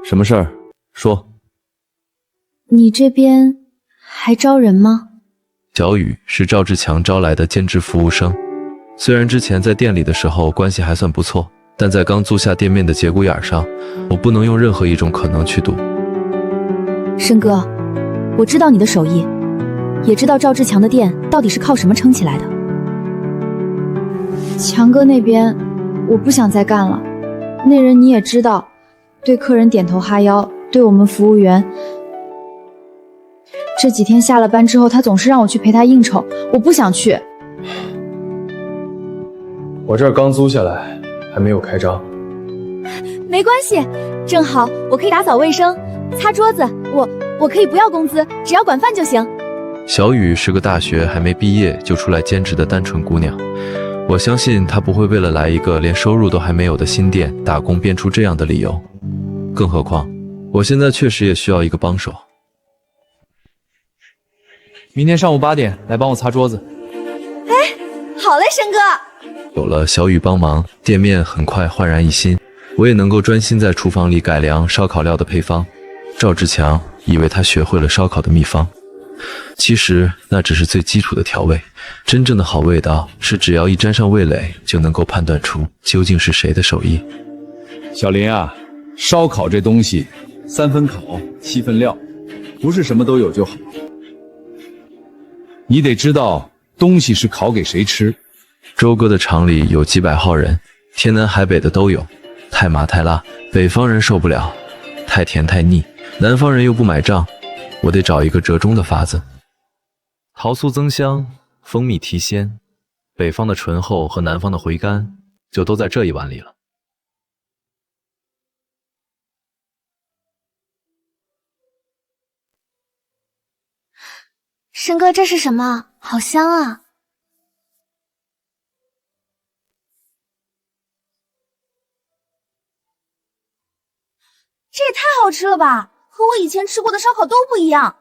什么事儿？说。你这边还招人吗？小雨是赵志强招来的兼职服务生，虽然之前在店里的时候关系还算不错，但在刚租下店面的节骨眼上，我不能用任何一种可能去赌。申哥，我知道你的手艺，也知道赵志强的店到底是靠什么撑起来的。强哥那边，我不想再干了。那人你也知道，对客人点头哈腰，对我们服务员，这几天下了班之后，他总是让我去陪他应酬，我不想去。我这儿刚租下来，还没有开张。没关系，正好我可以打扫卫生、擦桌子，我可以不要工资，只要管饭就行。小雨是个大学还没毕业就出来兼职的单纯姑娘，我相信她不会为了来一个连收入都还没有的新店打工编出这样的理由。更何况，我现在确实也需要一个帮手。明天上午8点来帮我擦桌子。哎，好嘞，申哥。有了小雨帮忙，店面很快焕然一新，我也能够专心在厨房里改良烧烤料的配方。赵志强以为他学会了烧烤的秘方，其实那只是最基础的调味，真正的好味道是只要一沾上味蕾就能够判断出究竟是谁的手艺。小林啊，烧烤这东西3分烤7分料，不是什么都有就好，你得知道东西是烤给谁吃。周哥的厂里有几百号人，天南海北的都有，太麻太辣，北方人受不了；太甜太腻，南方人又不买账。我得找一个折中的法子。桃酥增香，蜂蜜提鲜，北方的醇厚和南方的回甘，就都在这一碗里了。申哥，这是什么？好香啊！这也太好吃了吧！和我以前吃过的烧烤都不一样。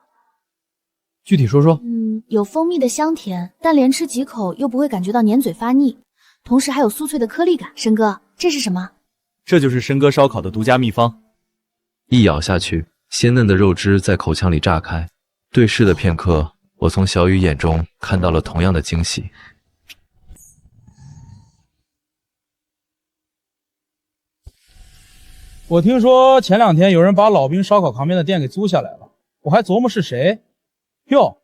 具体说说。有蜂蜜的香甜，但连吃几口又不会感觉到粘嘴发腻，同时还有酥脆的颗粒感。申哥，这是什么？这就是申哥烧烤的独家秘方。一咬下去，鲜嫩的肉汁在口腔里炸开。对视的片刻，我从小雨眼中看到了同样的惊喜。我听说前2天有人把老兵烧烤旁边的店给租下来了，我还琢磨是谁。哟，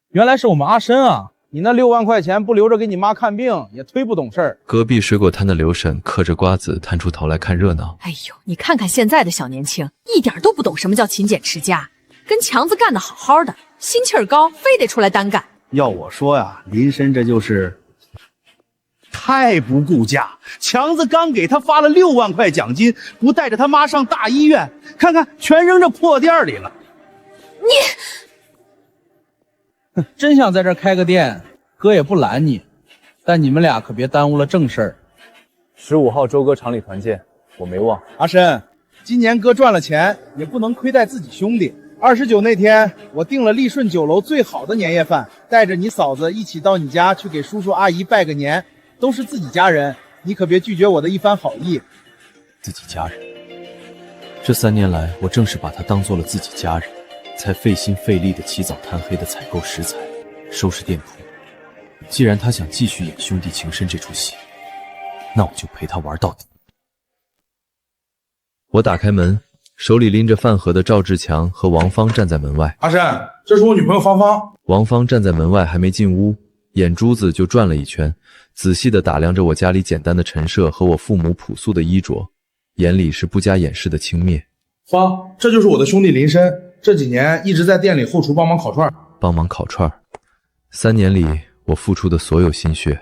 原来是我们阿申啊！你那6万块钱不留着给你妈看病，也忒不懂事儿。隔壁水果摊的刘婶嗑着瓜子，探出头来看热闹。哎呦，你看看现在的小年轻，一点都不懂什么叫勤俭持家，跟强子干得好好的，心气儿高，非得出来单干。要我说呀，林深这就是太不顾家。强子刚给他发了6万块奖金，不带着他妈上大医院，看看全扔这破店里了。真想在这开个店，哥也不拦你，但你们俩可别耽误了正事儿。15号周哥厂里团建，我没忘。阿深，今年哥赚了钱，也不能亏待自己兄弟。29那天，我订了利顺酒楼最好的年夜饭，带着你嫂子一起到你家去给叔叔阿姨拜个年，都是自己家人，你可别拒绝我的一番好意。自己家人，这3年来，我正是把他当做了自己家人，才费心费力的起早贪黑的采购食材，收拾店铺。既然他想继续演兄弟情深这出戏，那我就陪他玩到底。我打开门，手里拎着饭盒的赵志强和王芳站在门外。阿深，这是我女朋友芳芳。王芳站在门外还没进屋，眼珠子就转了一圈，仔细地打量着我家里简单的陈设和我父母朴素的衣着，眼里是不加掩饰的轻蔑。芳，这就是我的兄弟林深，这几年一直在店里后厨帮忙烤串。帮忙烤串，3年里我付出的所有心血，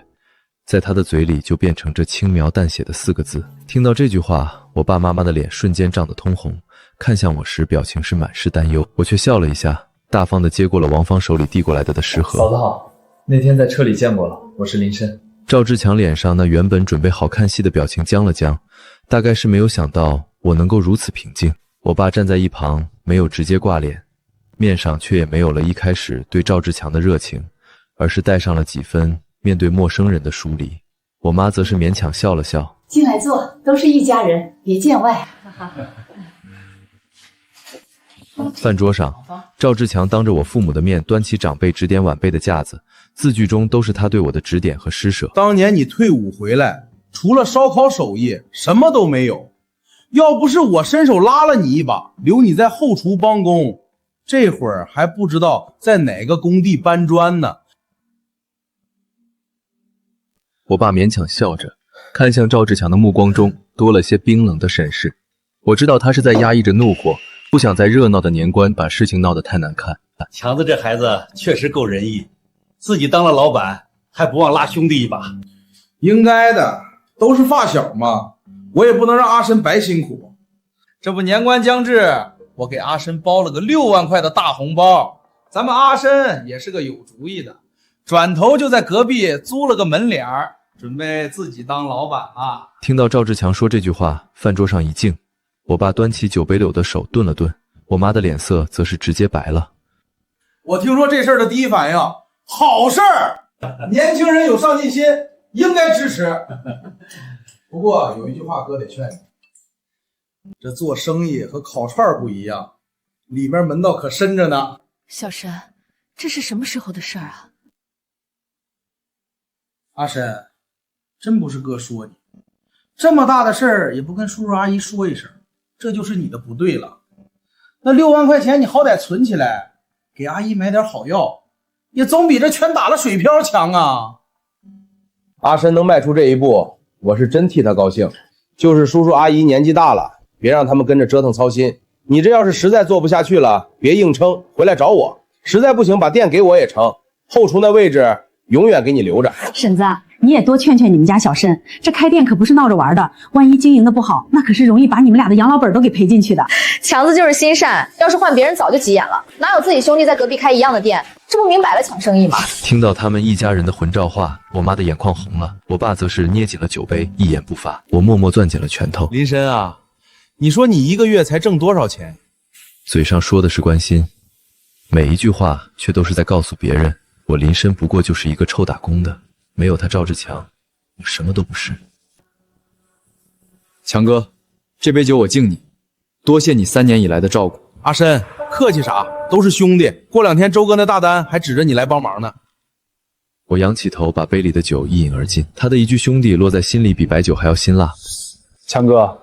在他的嘴里就变成这轻描淡写的4个字。听到这句话，我爸妈妈的脸瞬间涨得通红，看向我时表情是满是担忧，我却笑了一下，大方地接过了王芳手里递过来的食盒。嫂子好，那天在车里见过了，我是林深。赵志强脸上那原本准备好看戏的表情僵了僵，大概是没有想到我能够如此平静。我爸站在一旁，没有直接挂脸，面上却也没有了一开始对赵志强的热情，而是带上了几分面对陌生人的疏离。我妈则是勉强笑了笑，进来坐，都是一家人，别见外。饭桌上，赵志强当着我父母的面端起长辈指点晚辈的架子，字句中都是他对我的指点和施舍。当年你退伍回来，除了烧烤手艺，什么都没有。要不是我伸手拉了你一把，留你在后厨帮工，这会儿还不知道在哪个工地搬砖呢。我爸勉强笑着，看向赵志强的目光中多了些冰冷的审视。我知道他是在压抑着怒火，不想在热闹的年关把事情闹得太难看。强子这孩子确实够仁义，自己当了老板还不忘拉兄弟一把。应该的，都是发小嘛，我也不能让阿申白辛苦。这不年关将至，我给阿申包了个6万块的大红包。咱们阿申也是个有主意的，转头就在隔壁租了个门脸儿，准备自己当老板了。听到赵志强说这句话，饭桌上一静。我爸端起酒杯里的手顿了顿，我妈的脸色则是直接白了。我听说这事儿的第一反应，好事儿，年轻人有上进心，应该支持。不过有一句话哥得劝你，这做生意和烤串不一样，里面门道可深着呢。小申，这是什么时候的事儿啊？阿申，真不是哥说你，这么大的事儿也不跟叔叔阿姨说一声，这就是你的不对了。那6万块钱你好歹存起来，给阿姨买点好药，也总比这全打了水漂强啊。阿申能迈出这一步，我是真替他高兴。就是叔叔阿姨年纪大了，别让他们跟着折腾操心。你这要是实在做不下去了，别硬撑，回来找我。实在不行，把店给我也成，后厨那位置永远给你留着。婶子，你也多劝劝你们家小申，这开店可不是闹着玩的，万一经营的不好，那可是容易把你们俩的养老本都给赔进去的。强子就是心善，要是换别人早就急眼了，哪有自己兄弟在隔壁开一样的店？这不明摆了抢生意吗？听到他们一家人的混账话，我妈的眼眶红了，我爸则是捏紧了酒杯，一言不发。我默默攥紧了拳头。林深啊，你说你一个月才挣多少钱？嘴上说的是关心，每一句话却都是在告诉别人，我林深不过就是一个臭打工的，没有他赵志强，我什么都不是。强哥，这杯酒我敬你，多谢你3年以来的照顾。阿申，客气啥，都是兄弟。过2天周哥那大单还指着你来帮忙呢。我仰起头，把杯里的酒一饮而尽。他的一句兄弟落在心里比白酒还要辛辣。强哥，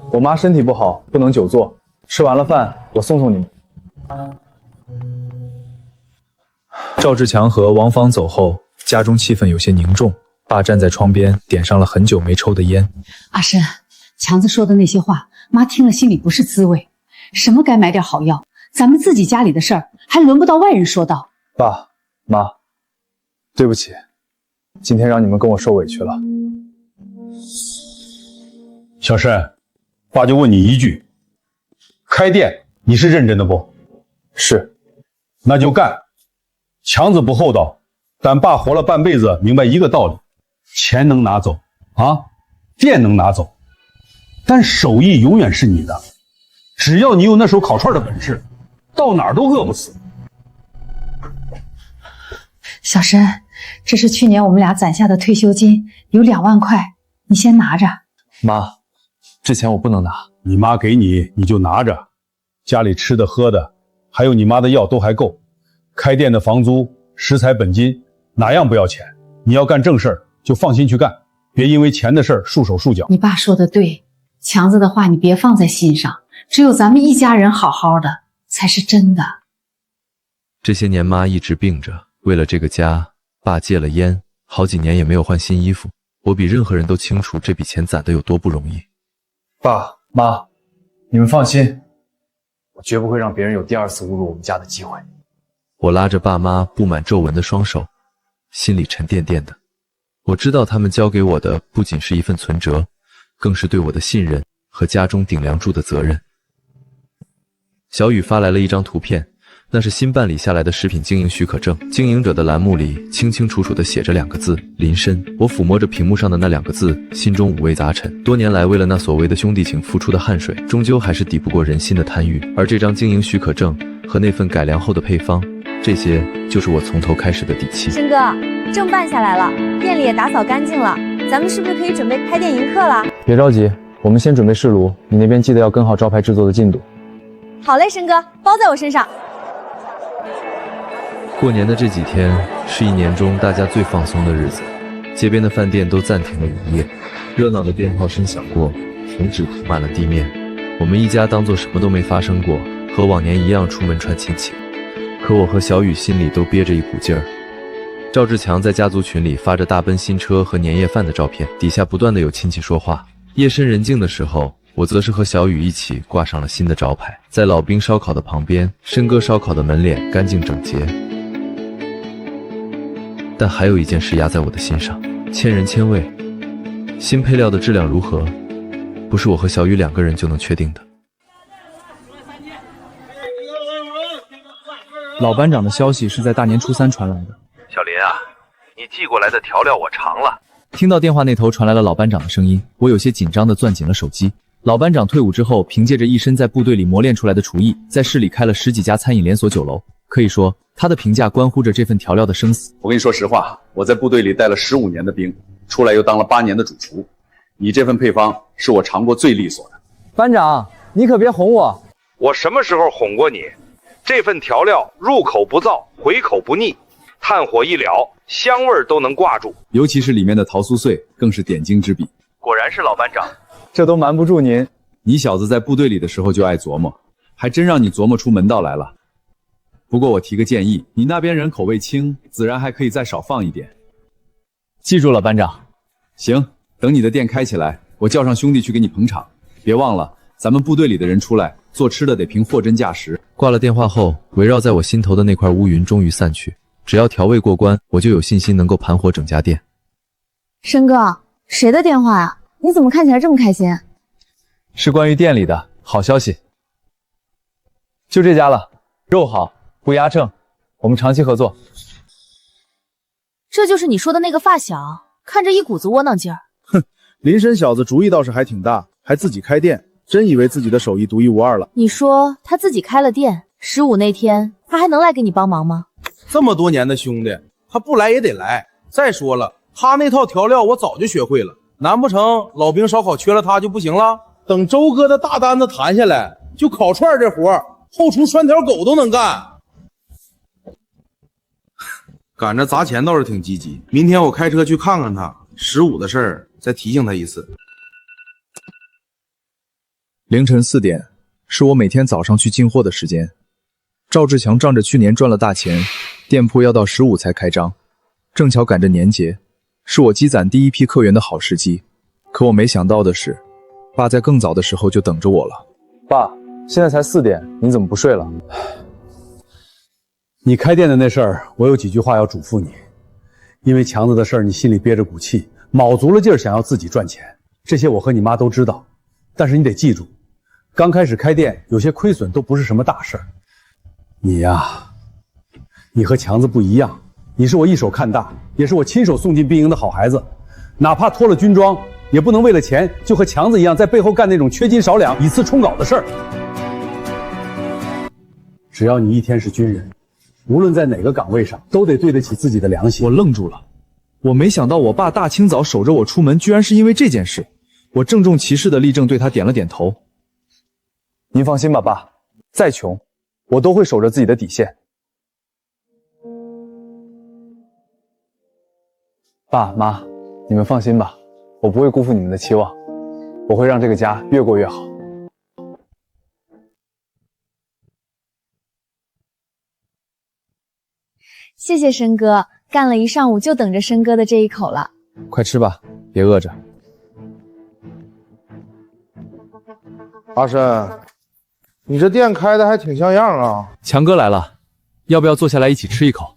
我妈身体不好，不能久坐，吃完了饭我送送你们。赵志强和王芳走后，家中气氛有些凝重。爸站在窗边，点上了很久没抽的烟。阿申，强子说的那些话，妈听了心里不是滋味。什么该买点好药，咱们自己家里的事儿还轮不到外人说道。爸妈，对不起，今天让你们跟我受委屈了。小申，爸就问你一句，开店你是认真的不？是。那就干。强子不厚道，但爸活了半辈子，明白一个道理：钱能拿走啊，店能拿走，但手艺永远是你的。只要你有那手烤串的本事，到哪儿都饿不死。小申，这是去年我们俩攒下的退休金，有2万块，你先拿着。妈，这钱我不能拿。你妈给你，你就拿着。家里吃的喝的，还有你妈的药都还够。开店的房租、食材、本金，哪样不要钱？你要干正事儿，就放心去干，别因为钱的事儿束手束脚。你爸说的对，强子的话你别放在心上，只有咱们一家人好好的才是真的。这些年妈一直病着，为了这个家，爸戒了烟，好几年也没有换新衣服。我比任何人都清楚这笔钱攒得有多不容易。爸妈，你们放心，我绝不会让别人有第2次侮辱我们家的机会。我拉着爸妈布满皱纹的双手，心里沉甸甸的。我知道他们交给我的不仅是一份存折，更是对我的信任和家中顶梁柱的责任。小雨发来了一张图片，那是新办理下来的食品经营许可证，经营者的栏目里清清楚楚地写着2个字：林深。我抚摸着屏幕上的那2个字，心中五味杂陈。多年来为了那所谓的兄弟情付出的汗水，终究还是抵不过人心的贪欲。而这张经营许可证和那份改良后的配方，这些就是我从头开始的底气。申哥，证办下来了，店里也打扫干净了，咱们是不是可以准备开店迎客了？别着急，我们先准备试炉，你那边记得要跟好招牌制作的进度。好嘞，申哥，包在我身上。过年的这几天是一年中大家最放松的日子，街边的饭店都暂停了营业，热闹的鞭炮声响过，红纸涂满了地面。我们一家当作什么都没发生过，和往年一样出门串亲戚。可我和小雨心里都憋着一股劲儿。赵志强在家族群里发着大奔新车和年夜饭的照片，底下不断的有亲戚说话。夜深人静的时候，我则是和小雨一起挂上了新的招牌，在老兵烧烤的旁边，申哥烧烤的门脸干净整洁。但还有一件事压在我的心上，千人千味，新配料的质量如何，不是我和小雨2个人就能确定的。老班长的消息是在大年初3传来的。小林啊，你寄过来的调料我尝了。听到电话那头传来了老班长的声音，我有些紧张地攥紧了手机。老班长退伍之后，凭借着一身在部队里磨练出来的厨艺，在市里开了10几家餐饮连锁酒楼。可以说，他的评价关乎着这份调料的生死。我跟你说实话，我在部队里带了15年的兵，出来又当了8年的主厨。你这份配方是我尝过最利索的。班长，你可别哄我。我什么时候哄过你？这份调料入口不燥，回口不腻，炭火一燎，香味都能挂住。尤其是里面的桃酥碎，更是点睛之笔。果然是老班长，这都瞒不住您。你小子在部队里的时候就爱琢磨，还真让你琢磨出门道来了。不过我提个建议，你那边人口味轻，孜然还可以再少放一点。记住了，班长。行，等你的店开起来，我叫上兄弟去给你捧场。别忘了，咱们部队里的人出来做吃的得凭货真价实。挂了电话后，围绕在我心头的那块乌云终于散去。只要调味过关，我就有信心能够盘活整家店。申哥，谁的电话呀？你怎么看起来这么开心？是关于店里的好消息。就这家了，肉好，不压秤，我们长期合作。这就是你说的那个发小，看着一股子窝囊劲儿。哼，林深小子主意倒是还挺大，还自己开店，真以为自己的手艺独一无二了。你说他自己开了店，15那天他还能来给你帮忙吗？这么多年的兄弟，他不来也得来。再说了，他那套调料我早就学会了，难不成老兵烧烤缺了他就不行了？等周哥的大单子谈下来，就烤串这活后厨拴条狗都能干。赶着砸钱倒是挺积极，明天我开车去看看他，15的事儿再提醒他一次。凌晨4点，是我每天早上去进货的时间。赵志强仗着去年赚了大钱，店铺要到15才开张，正巧赶着年节，是我积攒第一批客源的好时机。可我没想到的是，爸在更早的时候就等着我了。爸，现在才4点，你怎么不睡了？你开店的那事儿，我有几句话要嘱咐你。因为强子的事儿，你心里憋着股气，卯足了劲儿想要自己赚钱，这些我和你妈都知道。但是你得记住，刚开始开店，有些亏损都不是什么大事儿。你呀，你和强子不一样，你是我一手看大，也是我亲手送进兵营的好孩子。哪怕脱了军装，也不能为了钱就和强子一样在背后干那种缺斤少两、以次充镐的事儿。只要你一天是军人，无论在哪个岗位上，都得对得起自己的良心。我愣住了，我没想到我爸大清早守着我出门，居然是因为这件事。我郑重其事的立正对他点了点头。您放心吧，爸，再穷，我都会守着自己的底线。爸妈，你们放心吧，我不会辜负你们的期望，我会让这个家越过越好。谢谢申哥，干了一上午就等着申哥的这一口了。快吃吧，别饿着。阿深，你这店开的还挺像样啊。强哥来了，要不要坐下来一起吃一口？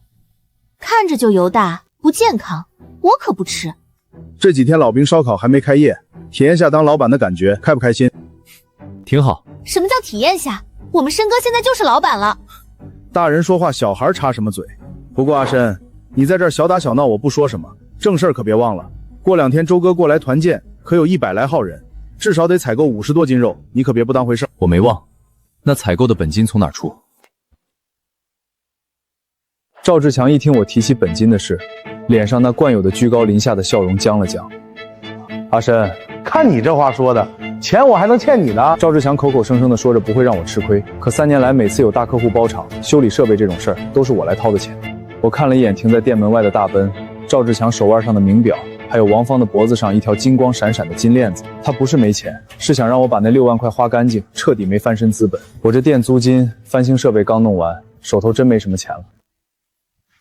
看着就油大，不健康，我可不吃。这几天老兵烧烤还没开业，体验下当老板的感觉，开不开心？挺好。什么叫体验下？我们申哥现在就是老板了。大人说话，小孩插什么嘴？不过阿深，你在这儿小打小闹我不说什么，正事儿可别忘了。过2天周哥过来团建，可有100来号人，至少得采购50多斤肉，你可别不当回事。我没忘。那采购的本金从哪儿出？赵志强一听我提起本金的事，脸上那惯有的居高临下的笑容僵了僵。阿深，看你这话说的，钱我还能欠你呢。赵志强口口声声的说着不会让我吃亏，可3年来每次有大客户包场、修理设备这种事儿，都是我来掏的钱。我看了一眼停在店门外的大奔，赵志强手腕上的名表，还有王芳的脖子上一条金光闪闪的金链子。他不是没钱，是想让我把那6万块花干净，彻底没翻身资本。我这店租金、翻新设备刚弄完，手头真没什么钱了。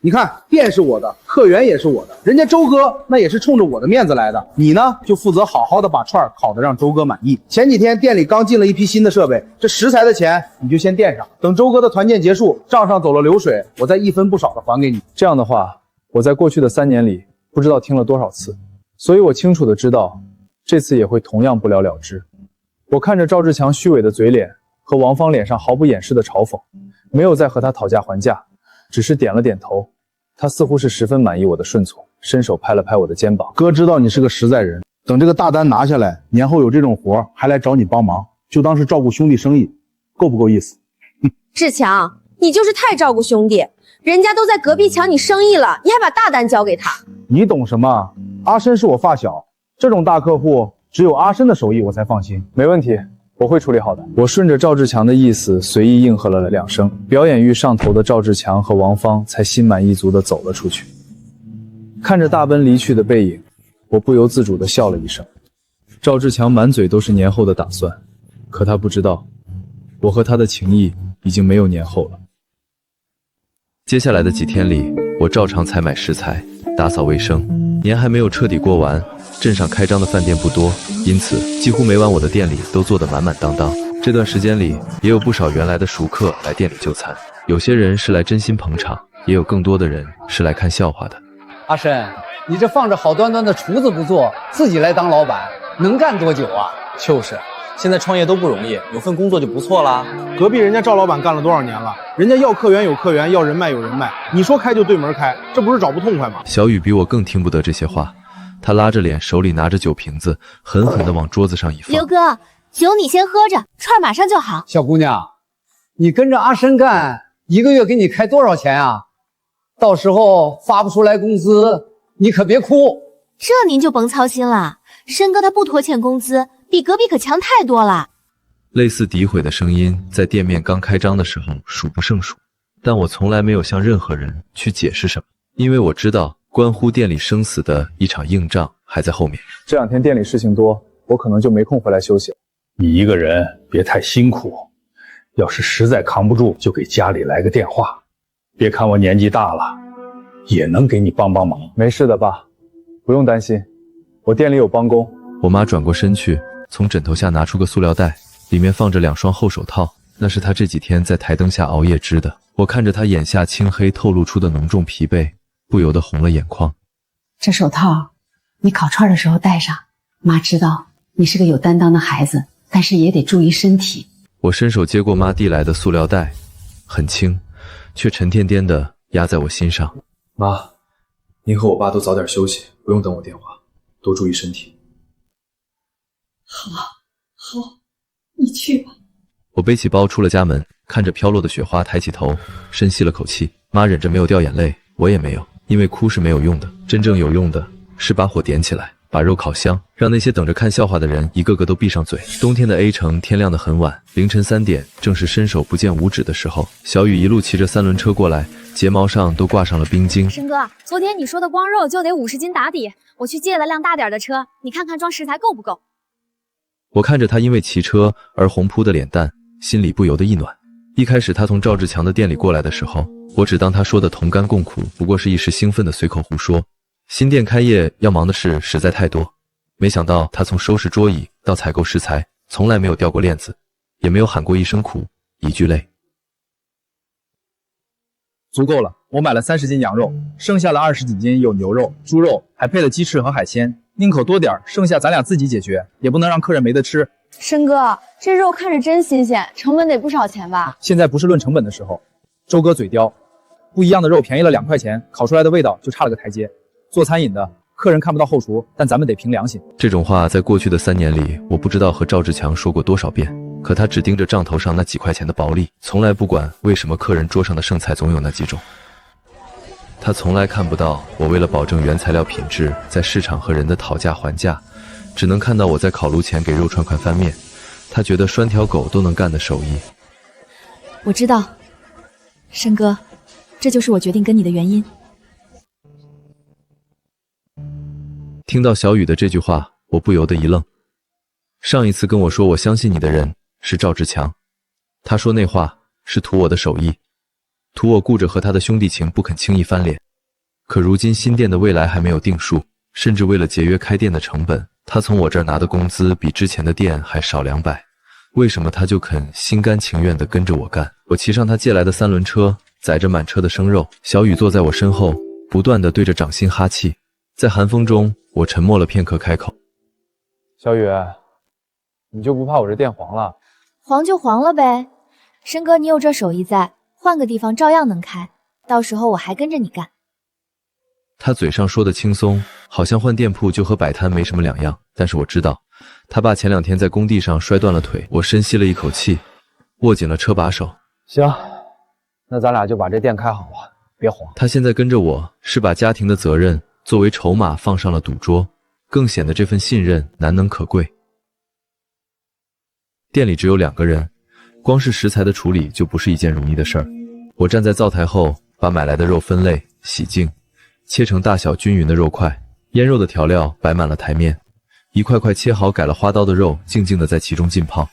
你看，店是我的，客源也是我的，人家周哥那也是冲着我的面子来的。你呢，就负责好好的把串烤得让周哥满意。前几天店里刚进了一批新的设备，这食材的钱你就先垫上，等周哥的团建结束，账上走了流水，我再一分不少的还给你。这样的话，我在过去的3年里不知道听了多少次，所以我清楚的知道，这次也会同样不了了之。我看着赵志强虚伪的嘴脸和王芳脸上毫不掩饰的嘲讽，没有再和他讨价还价，只是点了点头。他似乎是十分满意我的顺从，伸手拍了拍我的肩膀。哥知道你是个实在人，等这个大单拿下来，年后有这种活还来找你帮忙，就当是照顾兄弟生意，够不够意思？志强，你就是太照顾兄弟，人家都在隔壁抢你生意了，你还把大单交给他。你懂什么？阿申是我发小，这种大客户只有阿申的手艺我才放心。没问题，我会处理好的。我顺着赵志强的意思随意应和了2声，表演欲上头的赵志强和王芳才心满意足地走了出去。看着大奔离去的背影，我不由自主地笑了一声。赵志强满嘴都是年后的打算，可他不知道，我和他的情谊已经没有年后了。接下来的几天里，我照常采买食材，打扫卫生。年还没有彻底过完，镇上开张的饭店不多，因此几乎每晚我的店里都坐得满满当当。这段时间里，也有不少原来的熟客来店里就餐，有些人是来真心捧场，也有更多的人是来看笑话的。阿申，你这放着好端端的厨子不做，自己来当老板，能干多久啊？就是，现在创业都不容易，有份工作就不错啦。隔壁人家赵老板干了多少年了？人家要客源有客源，要人脉有人脉，你说开就对门开，这不是找不痛快吗？小雨比我更听不得这些话，他拉着脸，手里拿着酒瓶子，狠狠地往桌子上一放。刘哥，酒你先喝着，串马上就好。小姑娘，你跟着阿申干，1个月给你开多少钱啊？到时候发不出来工资，你可别哭。这您就甭操心了，申哥他不拖欠工资，比隔壁可强太多了。类似诋毁的声音在店面刚开张的时候数不胜数，但我从来没有向任何人去解释什么，因为我知道关乎店里生死的一场硬仗还在后面。这2天店里事情多，我可能就没空回来休息了。你一个人别太辛苦，要是实在扛不住，就给家里来个电话。别看我年纪大了，也能给你帮帮忙。没事的，爸，不用担心，我店里有帮工。我妈转过身去，从枕头下拿出个塑料袋，里面放着2双厚手套，那是她这几天在台灯下熬夜织的。我看着她眼下青黑透露出的浓重疲惫，不由得红了眼眶。这手套你烤串的时候戴上，妈知道你是个有担当的孩子，但是也得注意身体。我伸手接过妈递来的塑料袋，很轻，却沉甸甸的压在我心上。妈，您和我爸都早点休息，不用等我电话，多注意身体。好，你去吧。我背起包出了家门，看着飘落的雪花，抬起头，深吸了口气。妈忍着没有掉眼泪，我也没有，因为哭是没有用的，真正有用的是把火点起来，把肉烤香，让那些等着看笑话的人一个个都闭上嘴。冬天的 A 城天亮得很晚，凌晨3点，正是伸手不见五指的时候。小雨一路骑着3轮车过来，睫毛上都挂上了冰晶。申哥，昨天你说的光肉就得50斤打底，我去借了辆大点的车，你看看装食材够不够？我看着他因为骑车而红扑的脸蛋，心里不由得一暖。一开始他从赵志强的店里过来的时候，我只当他说的同甘共苦不过是一时兴奋的随口胡说。新店开业要忙的事实在太多，没想到他从收拾桌椅到采购食材，从来没有掉过链子，也没有喊过一声苦，一句累。足够了，我买了30斤羊肉，剩下了20几斤有牛肉、猪肉，还配了鸡翅和海鲜，宁可多点，剩下咱俩自己解决，也不能让客人没得吃。申哥，这肉看着真新鲜，成本得不少钱吧？现在不是论成本的时候。周哥嘴刁，不一样的肉便宜了2块钱，烤出来的味道就差了个台阶。做餐饮的，客人看不到后厨，但咱们得凭良心。这种话在过去的3年里，我不知道和赵志强说过多少遍，可他只盯着账头上那几块钱的薄利，从来不管为什么客人桌上的剩菜总有那几种。他从来看不到我为了保证原材料品质，在市场和人的讨价还价，只能看到我在烤炉前给肉串块翻面。他觉得拴条狗都能干的手艺。我知道，申哥，这就是我决定跟你的原因。听到小雨的这句话，我不由得一愣。上一次跟我说我相信你的人是赵志强，他说那话是图我的手艺，图我顾着和他的兄弟情不肯轻易翻脸。可如今新店的未来还没有定数，甚至为了节约开店的成本，他从我这儿拿的工资比之前的店还少200，为什么他就肯心甘情愿地跟着我干？我骑上他借来的3轮车，载着满车的生肉，小雨坐在我身后，不断地对着掌心哈气。在寒风中，我沉默了片刻，开口：小雨，你就不怕我这店黄了？黄就黄了呗，申哥，你有这手艺在，换个地方照样能开，到时候我还跟着你干。他嘴上说的轻松，好像换店铺就和摆摊没什么两样，但是我知道，他爸前2天在工地上摔断了腿。我深吸了一口气，握紧了车把手。行，那咱俩就把这店开好了，别黄。他现在跟着我，是把家庭的责任作为筹码放上了赌桌，更显得这份信任难能可贵。店里只有2个人，光是食材的处理就不是一件容易的事儿。我站在灶台后，把买来的肉分类、洗净，切成大小均匀的肉块，腌肉的调料摆满了台面，一块块切好改了花刀的肉静静地在其中浸泡，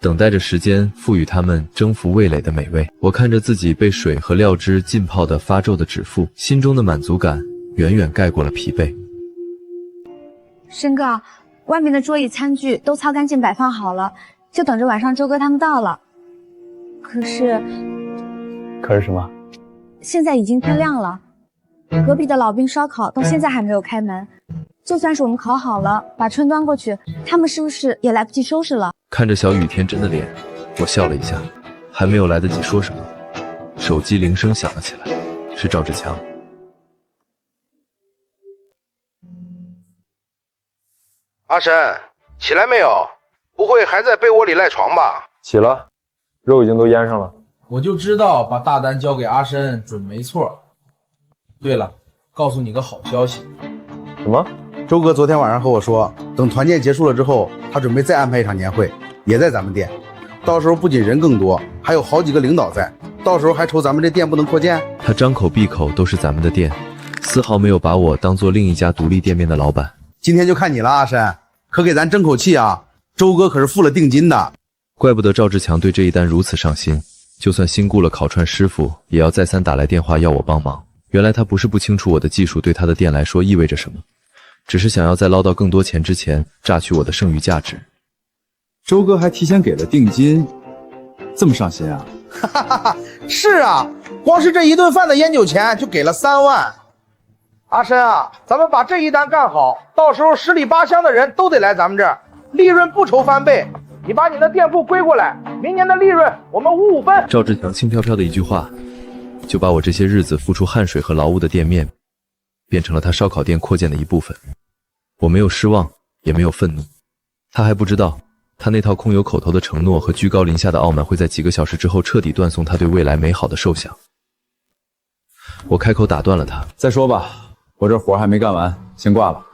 等待着时间赋予它们征服味蕾的美味。我看着自己被水和料汁浸泡的发皱的指腹，心中的满足感远远盖过了疲惫。申哥，外面的桌椅餐具都擦干净摆放好了，就等着晚上周哥他们到了。可是什么？现在已经天亮了，隔壁的老兵烧烤到现在还没有开门。就算是我们烤好了，把春端过去，他们是不是也来不及收拾了？看着小雨天真的脸，我笑了一下，还没有来得及说什么，手机铃声响了起来，是赵志强。阿深，起来没有？不会还在被窝里赖床吧？起了，肉已经都腌上了。我就知道把大单交给阿深准没错。对了，告诉你个好消息。什么？周哥昨天晚上和我说，等团建结束了之后，他准备再安排一场年会，也在咱们店。到时候不仅人更多，还有好几个领导在，到时候还愁咱们这店不能扩建。他张口闭口都是咱们的店，丝毫没有把我当做另一家独立店面的老板。今天就看你了，阿深，可给咱争口气啊！周哥可是付了定金的。怪不得赵志强对这一单如此上心，就算新雇了烤串师傅，也要再三打来电话要我帮忙。原来他不是不清楚我的技术对他的店来说意味着什么，只是想要在捞到更多钱之前榨取我的剩余价值。周哥还提前给了定金，这么上心啊？哈哈哈，是啊，光是这一顿饭的烟酒钱就给了3万。阿深啊，咱们把这一单干好，到时候10里8乡的人都得来咱们这儿，利润不愁翻倍。你把你的店铺归过来，明年的利润我们5-5分。赵志强轻飘飘的一句话，就把我这些日子付出汗水和劳务的店面变成了他烧烤店扩建的一部分。我没有失望，也没有愤怒。他还不知道，他那套空有口头的承诺和居高临下的傲慢会在几个小时之后彻底断送他对未来美好的设想。我开口打断了他：再说吧，我这活还没干完，先挂了。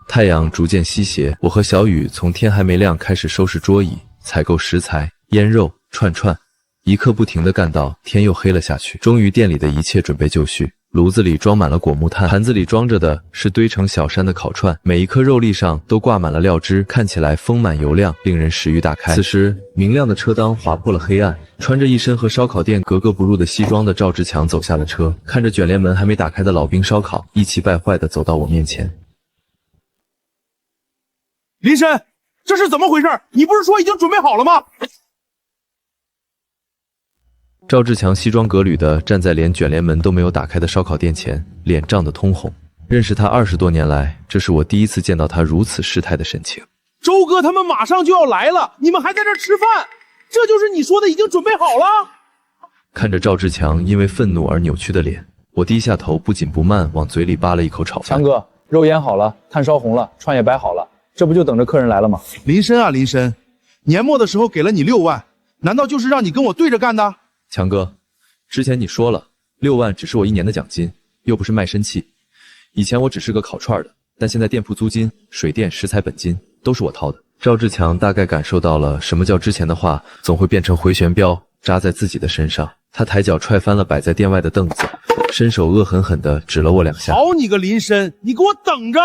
太阳逐渐西斜，我和小雨从天还没亮开始收拾桌椅、采购食材、腌肉、串串，一刻不停地干到天又黑了下去。终于店里的一切准备就绪，炉子里装满了果木炭，盘子里装着的是堆成小山的烤串，每一颗肉粒上都挂满了料汁，看起来丰满油亮，令人食欲大开。此时，明亮的车灯划破了黑暗，穿着一身和烧烤店格格不入的西装的赵志强走下了车，看着卷帘门还没打开的老兵烧烤，一气败坏地走到我面前。林深，这是怎么回事？你不是说已经准备好了吗？赵志强西装革履地站在连卷帘门都没有打开的烧烤店前，脸涨得通红。认识他20多年来，这是我第一次见到他如此失态的神情。周哥他们马上就要来了，你们还在这吃饭？这就是你说的已经准备好了？看着赵志强因为愤怒而扭曲的脸，我低下头，不紧不慢往嘴里扒了一口炒饭。强哥，肉腌好了，炭烧红了，串也摆好了，这不就等着客人来了吗？林深啊，林深，年末的时候给了你6万，难道就是让你跟我对着干的？强哥，之前你说了，6万只是我1年的奖金，又不是卖身契。以前我只是个烤串的，但现在店铺租金、水电、食材本金都是我掏的。赵志强大概感受到了什么叫之前的话总会变成回旋镖，扎在自己的身上。他抬脚踹翻了摆在店外的凳子，伸手恶狠狠地指了我2下。好你个林深，你给我等着！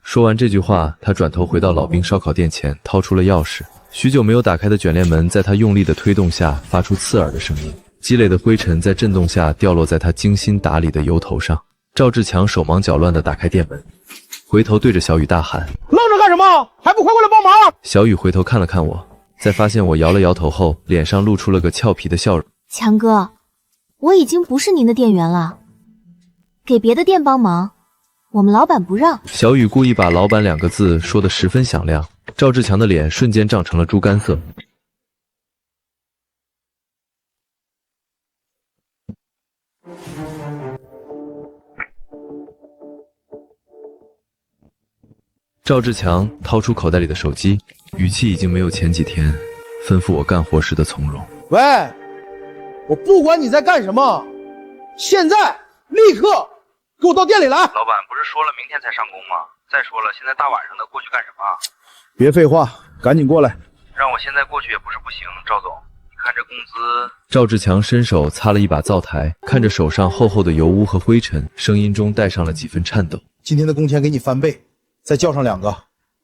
说完这句话，他转头回到老兵烧烤店前，掏出了钥匙。许久没有打开的卷帘门在他用力的推动下发出刺耳的声音，积累的灰尘在震动下掉落在他精心打理的油头上。赵志强手忙脚乱地打开店门，回头对着小雨大喊：愣着干什么？还不快过来帮忙！小雨回头看了看我，在发现我摇了摇头后，脸上露出了个俏皮的笑容。强哥，我已经不是您的店员了，给别的店帮忙，我们老板不让。小雨故意把老板2个字说得十分响亮，赵志强的脸瞬间涨成了猪肝色。赵志强掏出口袋里的手机，语气已经没有前几天吩咐我干活时的从容。喂，我不管你在干什么，现在立刻给我到店里来！老板不是说了明天才上工吗？再说了，现在大晚上的过去干什么？别废话，赶紧过来！让我现在过去也不是不行，赵总，你看这工资……赵志强伸手擦了一把灶台，看着手上厚厚的油污和灰尘，声音中带上了几分颤抖。今天的工钱给你翻倍，再叫上2个，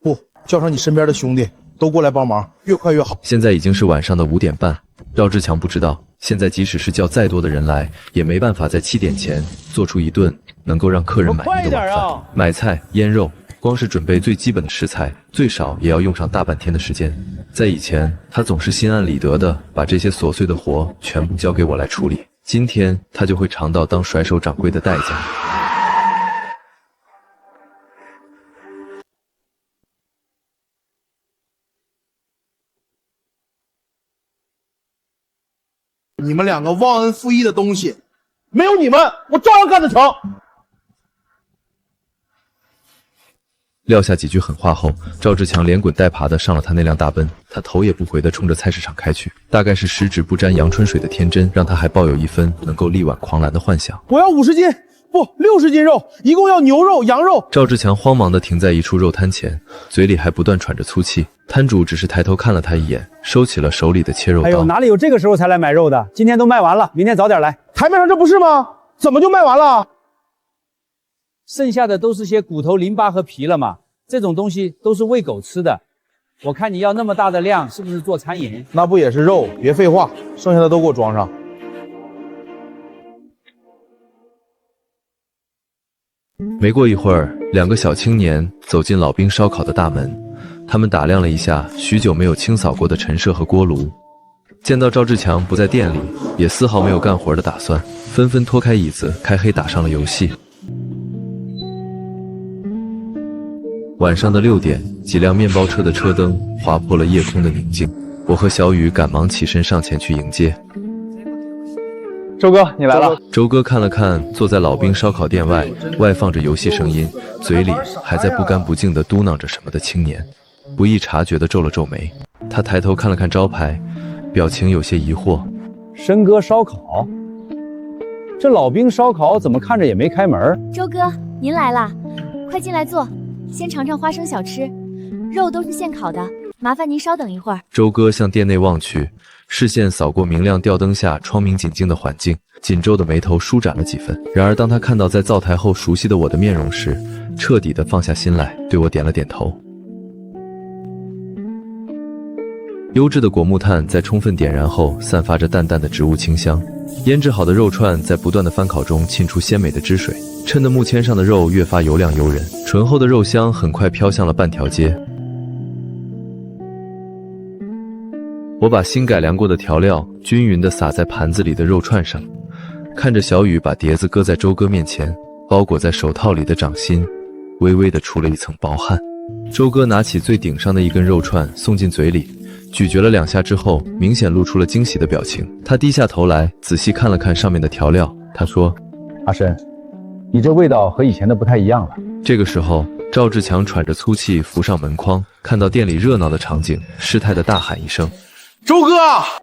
不，叫上你身边的兄弟，都过来帮忙，越快越好。现在已经是晚上的5点半，赵志强不知道，现在即使是叫再多的人来，也没办法在7点前做出一顿能够让客人满意的晚饭。买菜、腌肉，光是准备最基本的食材，最少也要用上大半天的时间。在以前，他总是心安理得的把这些琐碎的活全部交给我来处理，今天他就会尝到当甩手掌柜的代价。你们2个忘恩负义的东西，没有你们，我照样干得成。撂下几句狠话后，赵志强连滚带爬的上了他那辆大奔，他头也不回的冲着菜市场开去。大概是十指不沾阳春水的天真，让他还抱有一分能够力挽狂澜的幻想。我要50斤，不，60斤肉，一共要牛肉、羊肉。赵志强慌忙的停在一处肉摊前，嘴里还不断喘着粗气。摊主只是抬头看了他一眼，收起了手里的切肉刀。哎呦，哪里有这个时候才来买肉的？今天都卖完了，明天早点来。台面上这不是吗？怎么就卖完了？剩下的都是些骨头、淋巴和皮了嘛，这种东西都是喂狗吃的。我看你要那么大的量，是不是做餐饮？那不也是肉？别废话，剩下的都给我装上。没过一会儿，2个小青年走进老兵烧烤的大门，他们打量了一下许久没有清扫过的陈设和锅炉，见到赵志强不在店里，也丝毫没有干活的打算，纷纷拖开椅子，开黑打上了游戏。晚上的6点，几辆面包车的车灯划破了夜空的宁静，我和小雨赶忙起身上前去迎接。周哥，你来了。周哥看了看坐在老兵烧烤店外，外放着游戏声音，嘴里还在不干不净地嘟囔着什么的青年，不易察觉地皱了皱眉。他抬头看了看招牌，表情有些疑惑。申哥烧烤，这老兵烧烤怎么看着也没开门？周哥，您来啦，快进来坐，先尝尝花生小吃，肉都是现烤的，麻烦您稍等一会儿。周哥向店内望去，视线扫过明亮吊灯下窗明几净的环境，紧皱的眉头舒展了几分。然而当他看到在灶台后熟悉的我的面容时，彻底的放下心来，对我点了点头。优质的果木炭在充分点燃后散发着淡淡的植物清香，腌制好的肉串在不断的翻烤中沁出鲜美的汁水，抻得木签上的肉越发油亮诱人，醇厚的肉香很快飘向了半条街。我把新改良过的调料均匀地撒在盘子里的肉串上，看着小雨把碟子搁在周哥面前，包裹在手套里的掌心微微地出了一层薄汗。周哥拿起最顶上的一根肉串送进嘴里，咀嚼了2下之后，明显露出了惊喜的表情。他低下头来仔细看了看上面的调料，他说：阿申，你这味道和以前的不太一样了。这个时候赵志强喘着粗气扶上门框，看到店里热闹的场景，失态地大喊一声：周哥！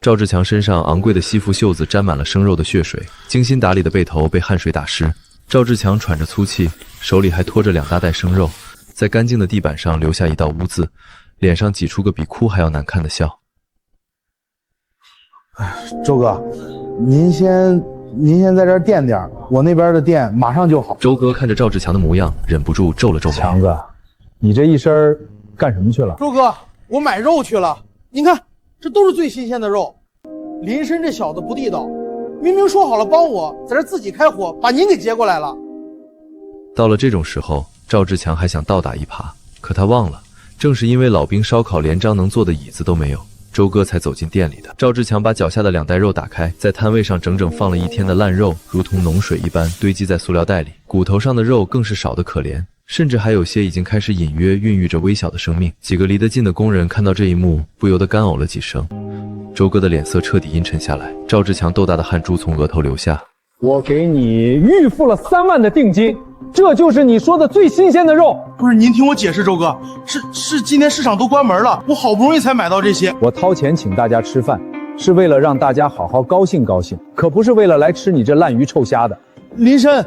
赵志强身上昂贵的西服袖子沾满了生肉的血水，精心打理的背头被汗水打湿。赵志强喘着粗气，手里还拖着2大袋生肉，在干净的地板上留下一道污渍，脸上挤出个比哭还要难看的笑。周哥，您先在这儿垫点，我那边的店马上就好。周哥看着赵志强的模样，忍不住皱了皱眉。强子，你这一身干什么去了？周哥，我买肉去了。您看，这都是最新鲜的肉。林深这小子不地道，明明说好了帮我，在这自己开火，把您给接过来了。到了这种时候，赵志强还想倒打一耙，可他忘了，正是因为老兵烧烤连张能坐的椅子都没有，周哥才走进店里的。赵志强把脚下的2袋肉打开，在摊位上整整放了1天的烂肉，如同脓水一般堆积在塑料袋里，骨头上的肉更是少得可怜，甚至还有些已经开始隐约孕育着微小的生命。几个离得近的工人看到这一幕，不由得干呕了几声。周哥的脸色彻底阴沉下来，赵志强豆大的汗珠从额头流下。我给你预付了3万的定金，这就是你说的最新鲜的肉。不是，您听我解释，周哥，是今天市场都关门了，我好不容易才买到这些。我掏钱请大家吃饭，是为了让大家好好高兴高兴，可不是为了来吃你这烂鱼臭虾的。林深，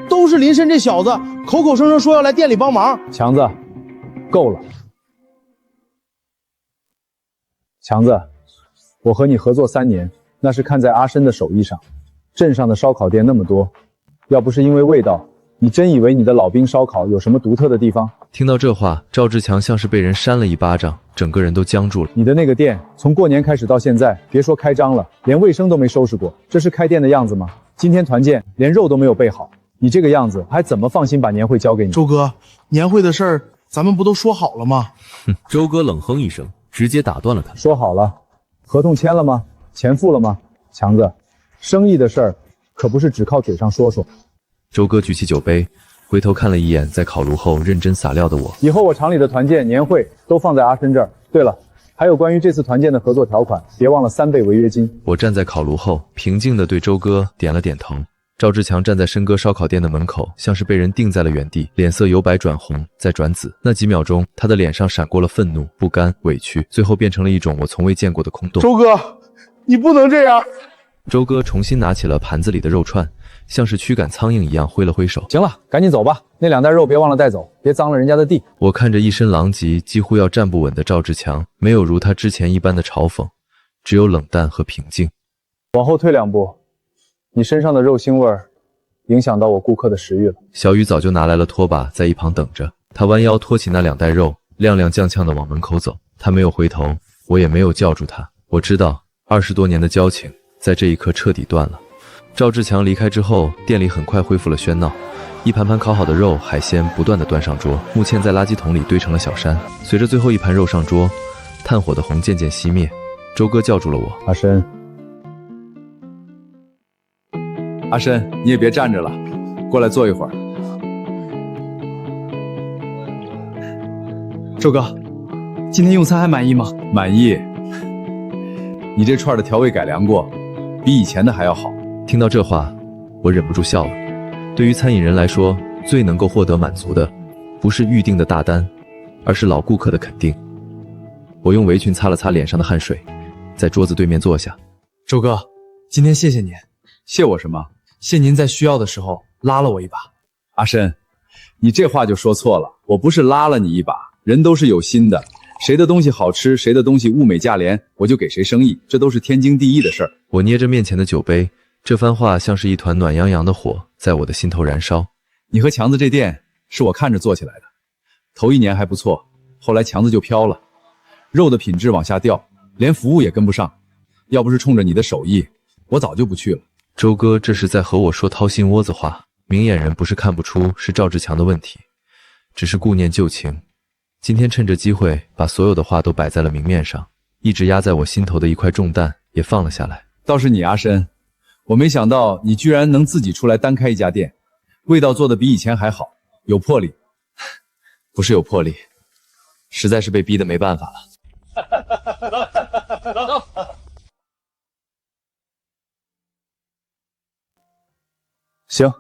都是林深这小子口口声声说要来店里帮忙。强子，够了。强子，我和你合作3年，那是看在阿深的手艺上。镇上的烧烤店那么多，要不是因为味道，你真以为你的老兵烧烤有什么独特的地方？听到这话，赵志强像是被人扇了一巴掌，整个人都僵住了。你的那个店从过年开始到现在，别说开张了，连卫生都没收拾过，这是开店的样子吗？今天团建连肉都没有备好，你这个样子还怎么放心把年会交给你？周哥，年会的事儿咱们不都说好了吗？周哥冷哼一声，直接打断了他。说好了，合同签了吗？钱付了吗？强子，生意的事儿可不是只靠嘴上说说。周哥举起酒杯，回头看了一眼在烤炉后认真撒料的我。以后我厂里的团建年会都放在阿深这儿。对了，还有关于这次团建的合作条款，别忘了3倍违约金。我站在烤炉后，平静地对周哥点了点头。赵志强站在申哥烧烤店的门口，像是被人定在了原地，脸色由白转红，再转紫。那几秒钟，他的脸上闪过了愤怒、不甘、委屈，最后变成了一种我从未见过的空洞。周哥，你不能这样！周哥重新拿起了盘子里的肉串，像是驱赶苍蝇一样挥了挥手。行了，赶紧走吧，那2袋肉别忘了带走，别脏了人家的地。我看着一身狼藉、几乎要站不稳的赵志强，没有如他之前一般的嘲讽，只有冷淡和平静。往后退2步，你身上的肉腥味儿影响到我顾客的食欲了。小雨早就拿来了拖把，在一旁等着。他弯腰托起那2袋肉，踉踉跄跄地往门口走。他没有回头，我也没有叫住他。我知道20多年的交情在这一刻彻底断了。赵志强离开之后，店里很快恢复了喧闹，一盘盘烤好的肉、海鲜不断地端上桌，木签在垃圾桶里堆成了小山。随着最后一盘肉上桌，炭火的红渐渐熄灭。周哥叫住了我：“阿深，阿深，你也别站着了，过来坐一会儿。”周哥，今天用餐还满意吗？满意。你这串的调味改良过，比以前的还要好。听到这话，我忍不住笑了。对于餐饮人来说，最能够获得满足的，不是预定的大单，而是老顾客的肯定。我用围裙擦了擦脸上的汗水，在桌子对面坐下。周哥，今天谢谢您。谢我什么？谢您在需要的时候拉了我一把。阿深，你这话就说错了，我不是拉了你一把，人都是有心的。谁的东西好吃，谁的东西物美价廉，我就给谁生意，这都是天经地义的事儿。我捏着面前的酒杯，这番话像是一团暖洋洋的火，在我的心头燃烧。你和强子这店是我看着做起来的，头1年还不错，后来强子就飘了，肉的品质往下掉，连服务也跟不上。要不是冲着你的手艺，我早就不去了。周哥这是在和我说掏心窝子话，明眼人不是看不出是赵志强的问题，只是顾念旧情。今天趁着机会，把所有的话都摆在了明面上，一直压在我心头的一块重担也放了下来。倒是你阿深，我没想到你居然能自己出来单开一家店，味道做得比以前还好，有魄力。不是有魄力，实在是被逼得没办法了。走。行，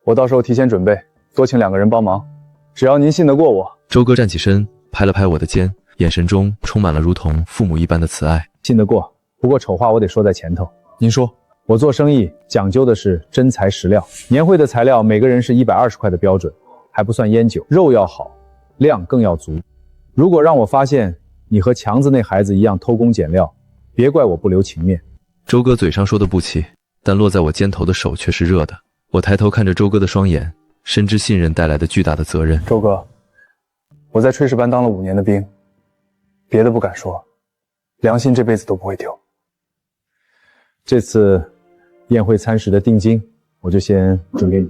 我到时候提前准备，多请2个人帮忙，只要您信得过我。周哥站起身，拍了拍我的肩，眼神中充满了如同父母一般的慈爱。信得过，不过丑话我得说在前头。您说，我做生意讲究的是真材实料，年会的材料每个人是120块的标准，还不算烟酒。肉要好，量更要足。如果让我发现你和强子那孩子一样偷工减料，别怪我不留情面。周哥嘴上说的不气，但落在我肩头的手却是热的。我抬头看着周哥的双眼，深知信任带来的巨大的责任。周哥，我在炊事班当了5年的兵，别的不敢说，良心这辈子都不会丢。这次宴会餐食的定金，我就先转给你。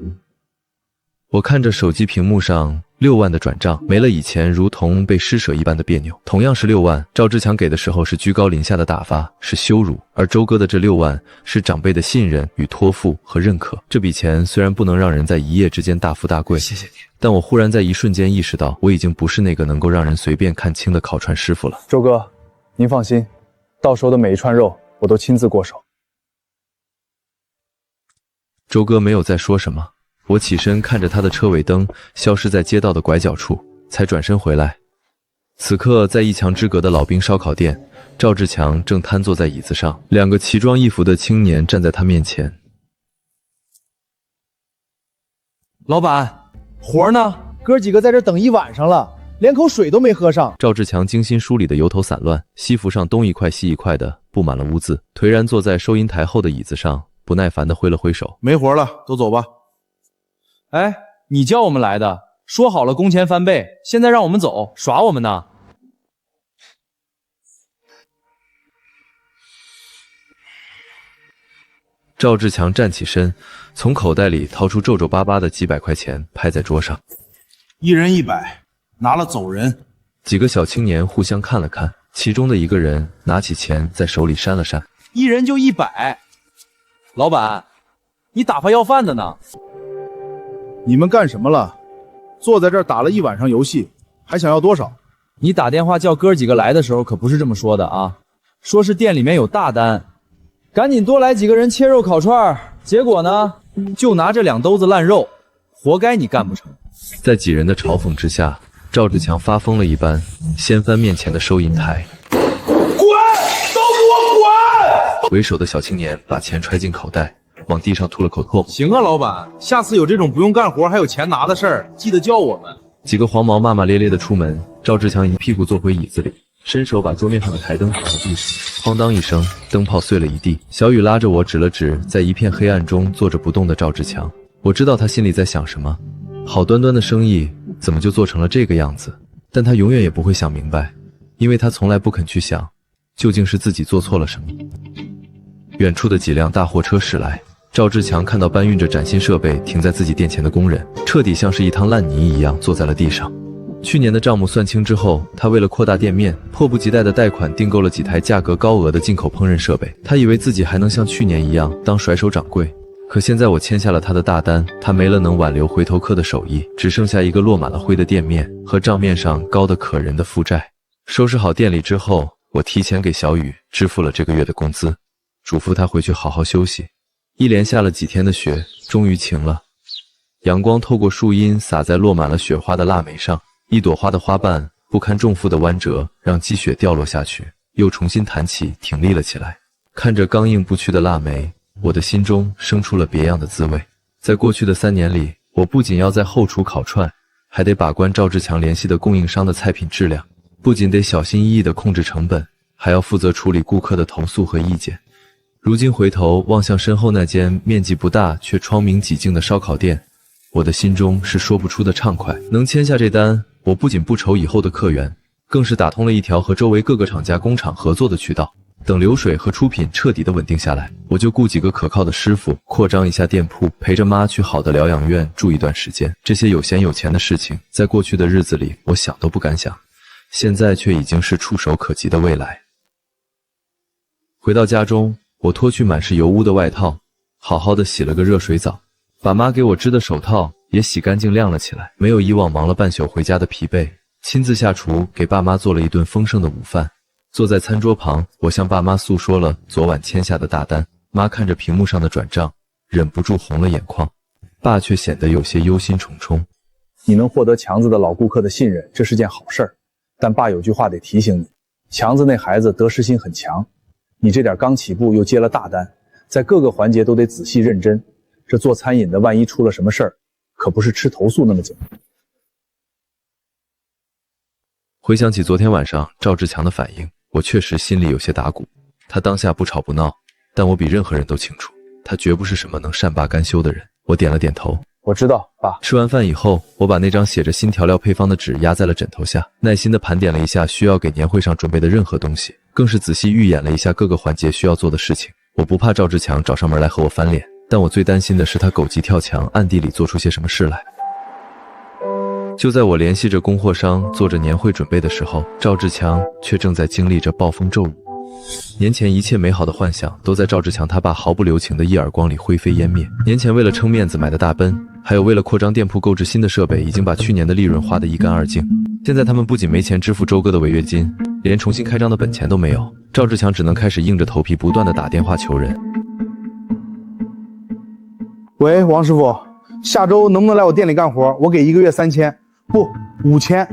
我看着手机屏幕上6万的转账，没了以前如同被施舍一般的别扭。同样是6万，赵志强给的时候是居高临下的打发，是羞辱；而周哥的这6万是长辈的信任与托付和认可。这笔钱虽然不能让人在一夜之间大富大贵，谢谢你，但我忽然在一瞬间意识到，我已经不是那个能够让人随便看清的烤串师傅了。周哥，您放心，到时候的每一串肉我都亲自过手。周哥没有再说什么。我起身看着他的车尾灯消失在街道的拐角处，才转身回来。此刻在一墙之隔的老兵烧烤店，赵志强正瘫坐在椅子上，2个奇装异服的青年站在他面前。老板，活呢？哥几个在这等一晚上了，连口水都没喝上。赵志强精心梳理的油头散乱，西服上东一块西一块的布满了污渍，颓然坐在收银台后的椅子上，不耐烦地挥了挥手。没活了，都走吧。哎，你叫我们来的，说好了工钱翻倍，现在让我们走，耍我们呢？赵志强站起身，从口袋里掏出皱皱巴巴的几百块钱，拍在桌上。1人100，拿了走人。几个小青年互相看了看，其中的一个人拿起钱在手里扇了扇。1人就100。老板，你打发要饭的呢？你们干什么了？坐在这儿打了一晚上游戏，还想要多少？你打电话叫哥几个来的时候可不是这么说的啊，说是店里面有大单，赶紧多来几个人切肉烤串，结果呢，就拿这2兜子烂肉，活该你干不成。在几人的嘲讽之下，赵志强发疯了一般，掀翻面前的收银台。滚！都给我滚！为首的小青年把钱揣进口袋，往地上吐了口唾沫。行啊，老板，下次有这种不用干活还有钱拿的事儿，记得叫我们。几个黄毛骂骂咧咧的出门，赵志强一屁股坐回椅子里，伸手把桌面上的台灯打到地上，哐当一声，灯泡碎了一地。小雨拉着我指了指在一片黑暗中坐着不动的赵志强，我知道他心里在想什么。好端端的生意怎么就做成了这个样子？但他永远也不会想明白，因为他从来不肯去想，究竟是自己做错了什么。远处的几辆大货车驶来，赵志强看到搬运着崭新设备停在自己店前的工人，彻底像是一滩烂泥一样坐在了地上。去年的账目算清之后，他为了扩大店面，迫不及待的贷款订购了几台价格高额的进口烹饪设备。他以为自己还能像去年一样当甩手掌柜，可现在我签下了他的大单，他没了能挽留回头客的手艺，只剩下一个落满了灰的店面和账面上高的可人的负债。收拾好店里之后，我提前给小雨支付了这个月的工资，嘱咐他回去好好休息。一连下了几天的雪，终于晴了。阳光透过树荫洒在落满了雪花的腊梅上，一朵花的花瓣不堪重负的弯折，让积雪掉落下去，又重新弹起，挺立了起来。看着刚硬不屈的腊梅，我的心中生出了别样的滋味。在过去的3年里，我不仅要在后厨烤串，还得把关赵志强联系的供应商的菜品质量，不仅得小心翼翼地控制成本，还要负责处理顾客的投诉和意见。如今回头望向身后那间面积不大却窗明几净的烧烤店，我的心中是说不出的畅快。能签下这单，我不仅不愁以后的客源，更是打通了一条和周围各个厂家工厂合作的渠道。等流水和出品彻底的稳定下来，我就雇几个可靠的师傅，扩张一下店铺，陪着妈去好的疗养院住一段时间。这些有闲有钱的事情，在过去的日子里我想都不敢想，现在却已经是触手可及的未来。回到家中，我脱去满是油污的外套，好好的洗了个热水澡，把妈给我织的手套也洗干净晾了起来。没有以往忙了半宿回家的疲惫，亲自下厨给爸妈做了一顿丰盛的午饭。坐在餐桌旁，我向爸妈诉说了昨晚签下的大单。妈看着屏幕上的转账，忍不住红了眼眶，爸却显得有些忧心忡忡。你能获得强子的老顾客的信任，这是件好事儿，但爸有句话得提醒你，强子那孩子得失心很强，你这点刚起步又接了大单，在各个环节都得仔细认真，这做餐饮的万一出了什么事儿，可不是吃投诉那么简单。回想起昨天晚上赵志强的反应，我确实心里有些打鼓。他当下不吵不闹，但我比任何人都清楚，他绝不是什么能善罢甘休的人。我点了点头，我知道，爸。吃完饭以后，我把那张写着新调料配方的纸压在了枕头下，耐心地盘点了一下需要给年会上准备的任何东西，更是仔细预演了一下各个环节需要做的事情。我不怕赵志强找上门来和我翻脸，但我最担心的是他狗急跳墙，暗地里做出些什么事来。就在我联系着供货商做着年会准备的时候，赵志强却正在经历着暴风骤雨。年前一切美好的幻想都在赵志强他爸毫不留情的一耳光里灰飞烟灭。年前为了撑面子买的大奔，还有为了扩张店铺购置新的设备，已经把去年的利润花得一干二净。现在他们不仅没钱支付周哥的违约金，连重新开张的本钱都没有。赵志强只能开始硬着头皮不断的打电话求人。喂，王师傅，下周能不能来我店里干活？我给1个月3000，不5000。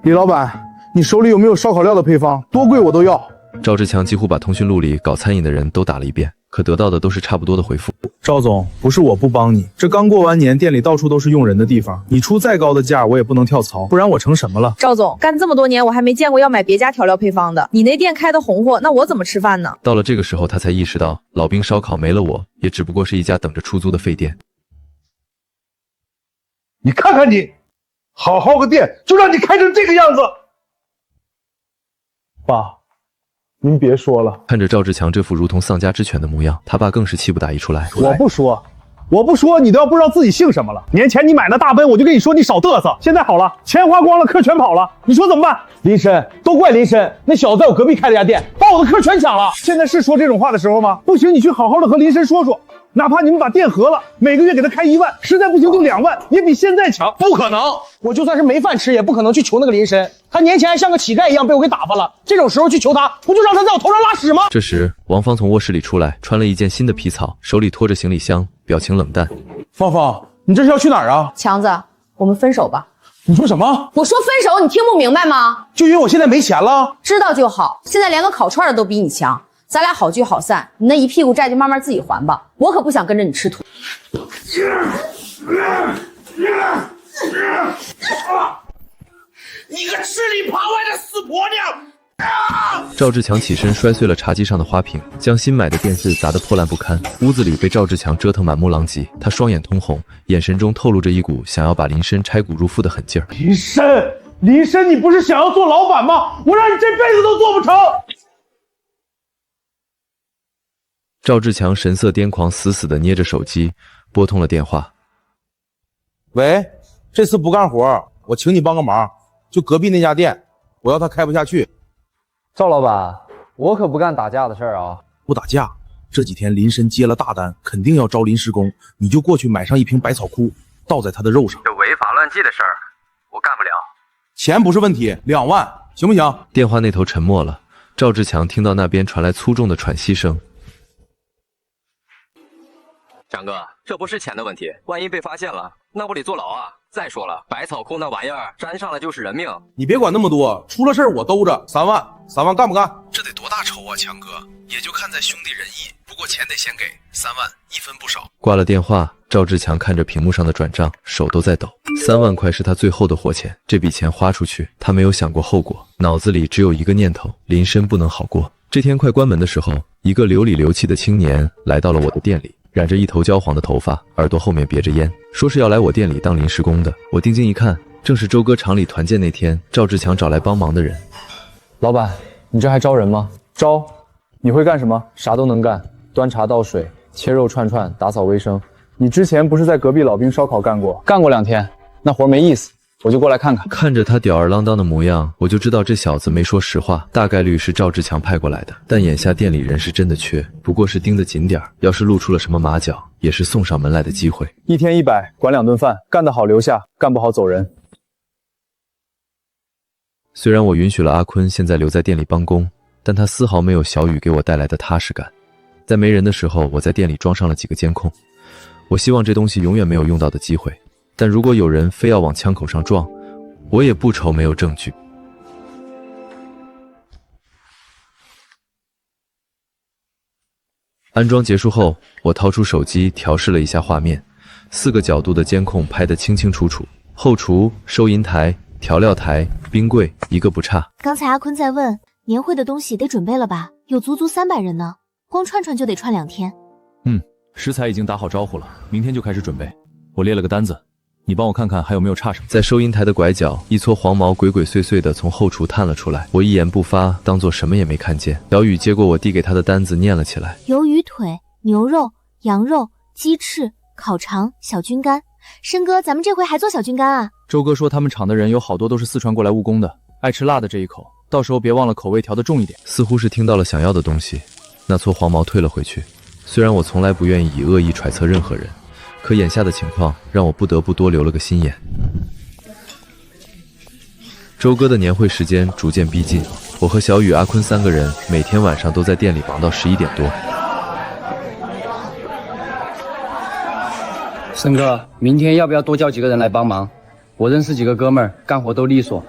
李老板，你手里有没有烧烤料的配方？多贵我都要。赵志强几乎把通讯录里搞餐饮的人都打了一遍，可得到的都是差不多的回复。赵总，不是我不帮你，这刚过完年，店里到处都是用人的地方，你出再高的价，我也不能跳槽，不然我成什么了？赵总，干这么多年，我还没见过要买别家调料配方的。你那店开的红火，那我怎么吃饭呢？到了这个时候，他才意识到老兵烧烤没了我，也只不过是一家等着出租的废店。你看看你，好好个店就让你开成这个样子。爸，您别说了。看着赵志强这副如同丧家之犬的模样，他爸更是气不打一处来。我不说，你都要不知道自己姓什么了。年前你买那大奔，我就跟你说你少嘚瑟。现在好了，钱花光了，客全跑了，你说怎么办？林深，都怪林深，那小子在我隔壁开了家店，把我的客全抢了。现在是说这种话的时候吗？不行，你去好好的和林深说说。哪怕你们把店合了，每个月给他开1万，实在不行就2万，也比现在强。不可能，我就算是没饭吃，也不可能去求那个林深。他年前还像个乞丐一样被我给打发了，这种时候去求他，不就让他在我头上拉屎吗？这时，王芳从卧室里出来，穿了一件新的皮草，手里拖着行李箱，表情冷淡。芳芳，你这是要去哪儿啊？强子，我们分手吧。你说什么？我说分手，你听不明白吗？就因为我现在没钱了？知道就好，现在连个烤串的都比你强。咱俩好聚好散，你那一屁股债就慢慢自己还吧，我可不想跟着你吃土。你个吃里扒外的死婆娘！赵志强起身摔碎了茶几上的花瓶，将新买的电视砸得破烂不堪。屋子里被赵志强折腾满目狼藉，他双眼通红，眼神中透露着一股想要把林深拆骨入腹的狠劲儿。林深，你不是想要做老板吗？我让你这辈子都做不成。赵志强神色癫狂，死死地捏着手机，拨通了电话。喂，这次不干活，我请你帮个忙，就隔壁那家店，我要他开不下去。赵老板，我可不干打架的事儿啊！不打架，这几天林深接了大单，肯定要招临时工，你就过去买上1瓶百草枯，倒在他的肉上。这违法乱纪的事儿，我干不了。钱不是问题，2万，行不行？电话那头沉默了，赵志强听到那边传来粗重的喘息声。强哥，这不是钱的问题，万一被发现了，那不得坐牢啊！再说了，百草枯那玩意儿沾上了就是人命。你别管那么多，出了事儿我兜着。3万干不干？这得多大仇啊，强哥！也就看在兄弟仁义，不过钱得先给，3万1分不少。挂了电话，赵志强看着屏幕上的转账，手都在抖。3万块是他最后的活钱，这笔钱花出去，他没有想过后果，脑子里只有一个念头：林深不能好过。这天快关门的时候，一个流里流气的青年来到了我的店里。染着一头焦黄的头发，耳朵后面别着烟，说是要来我店里当临时工的。我定睛一看，正是周哥厂里团建那天赵志强找来帮忙的人。老板，你这还招人吗？招。你会干什么？啥都能干，端茶倒水、切肉串串、打扫卫生。你之前不是在隔壁老兵烧烤干过2天，那活没意思，我就过来看看。看着他吊儿郎当的模样，我就知道这小子没说实话，大概率是赵志强派过来的。但眼下店里人是真的缺，不过是盯得紧点儿，要是露出了什么马脚，也是送上门来的机会。1天100，管2顿饭，干得好留下，干不好走人。虽然我允许了阿坤现在留在店里帮工，但他丝毫没有小雨给我带来的踏实感。在没人的时候，我在店里装上了几个监控，我希望这东西永远没有用到的机会。但如果有人非要往枪口上撞，我也不愁没有证据。安装结束后，我掏出手机调试了一下画面，4个角度的监控拍得清清楚楚，后厨、收银台、调料台、冰柜一个不差。刚才阿坤在问年会的东西得准备了吧？有足300人呢，光串串就得串2天。食材已经打好招呼了，明天就开始准备。我列了个单子，你帮我看看还有没有差什么。在收银台的拐角，一撮黄毛鬼鬼祟祟的从后厨探了出来，我一言不发，当作什么也没看见。小雨接过我递给他的单子，念了起来：鱿鱼腿、牛肉、羊肉、鸡翅、烤肠、小菌干。申哥，咱们这回还做小菌干啊？周哥说他们厂的人有好多都是四川过来务工的，爱吃辣的这一口，到时候别忘了口味调得重一点。似乎是听到了想要的东西，那撮黄毛退了回去。虽然我从来不愿意以恶意揣测任何人，可眼下的情况让我不得不多留了个心眼。周哥的年会时间逐渐逼近，我和小雨、阿坤3个人每天晚上都在店里忙到11点多。申哥，明天要不要多叫几个人来帮忙？我认识几个哥们儿，干活都利索。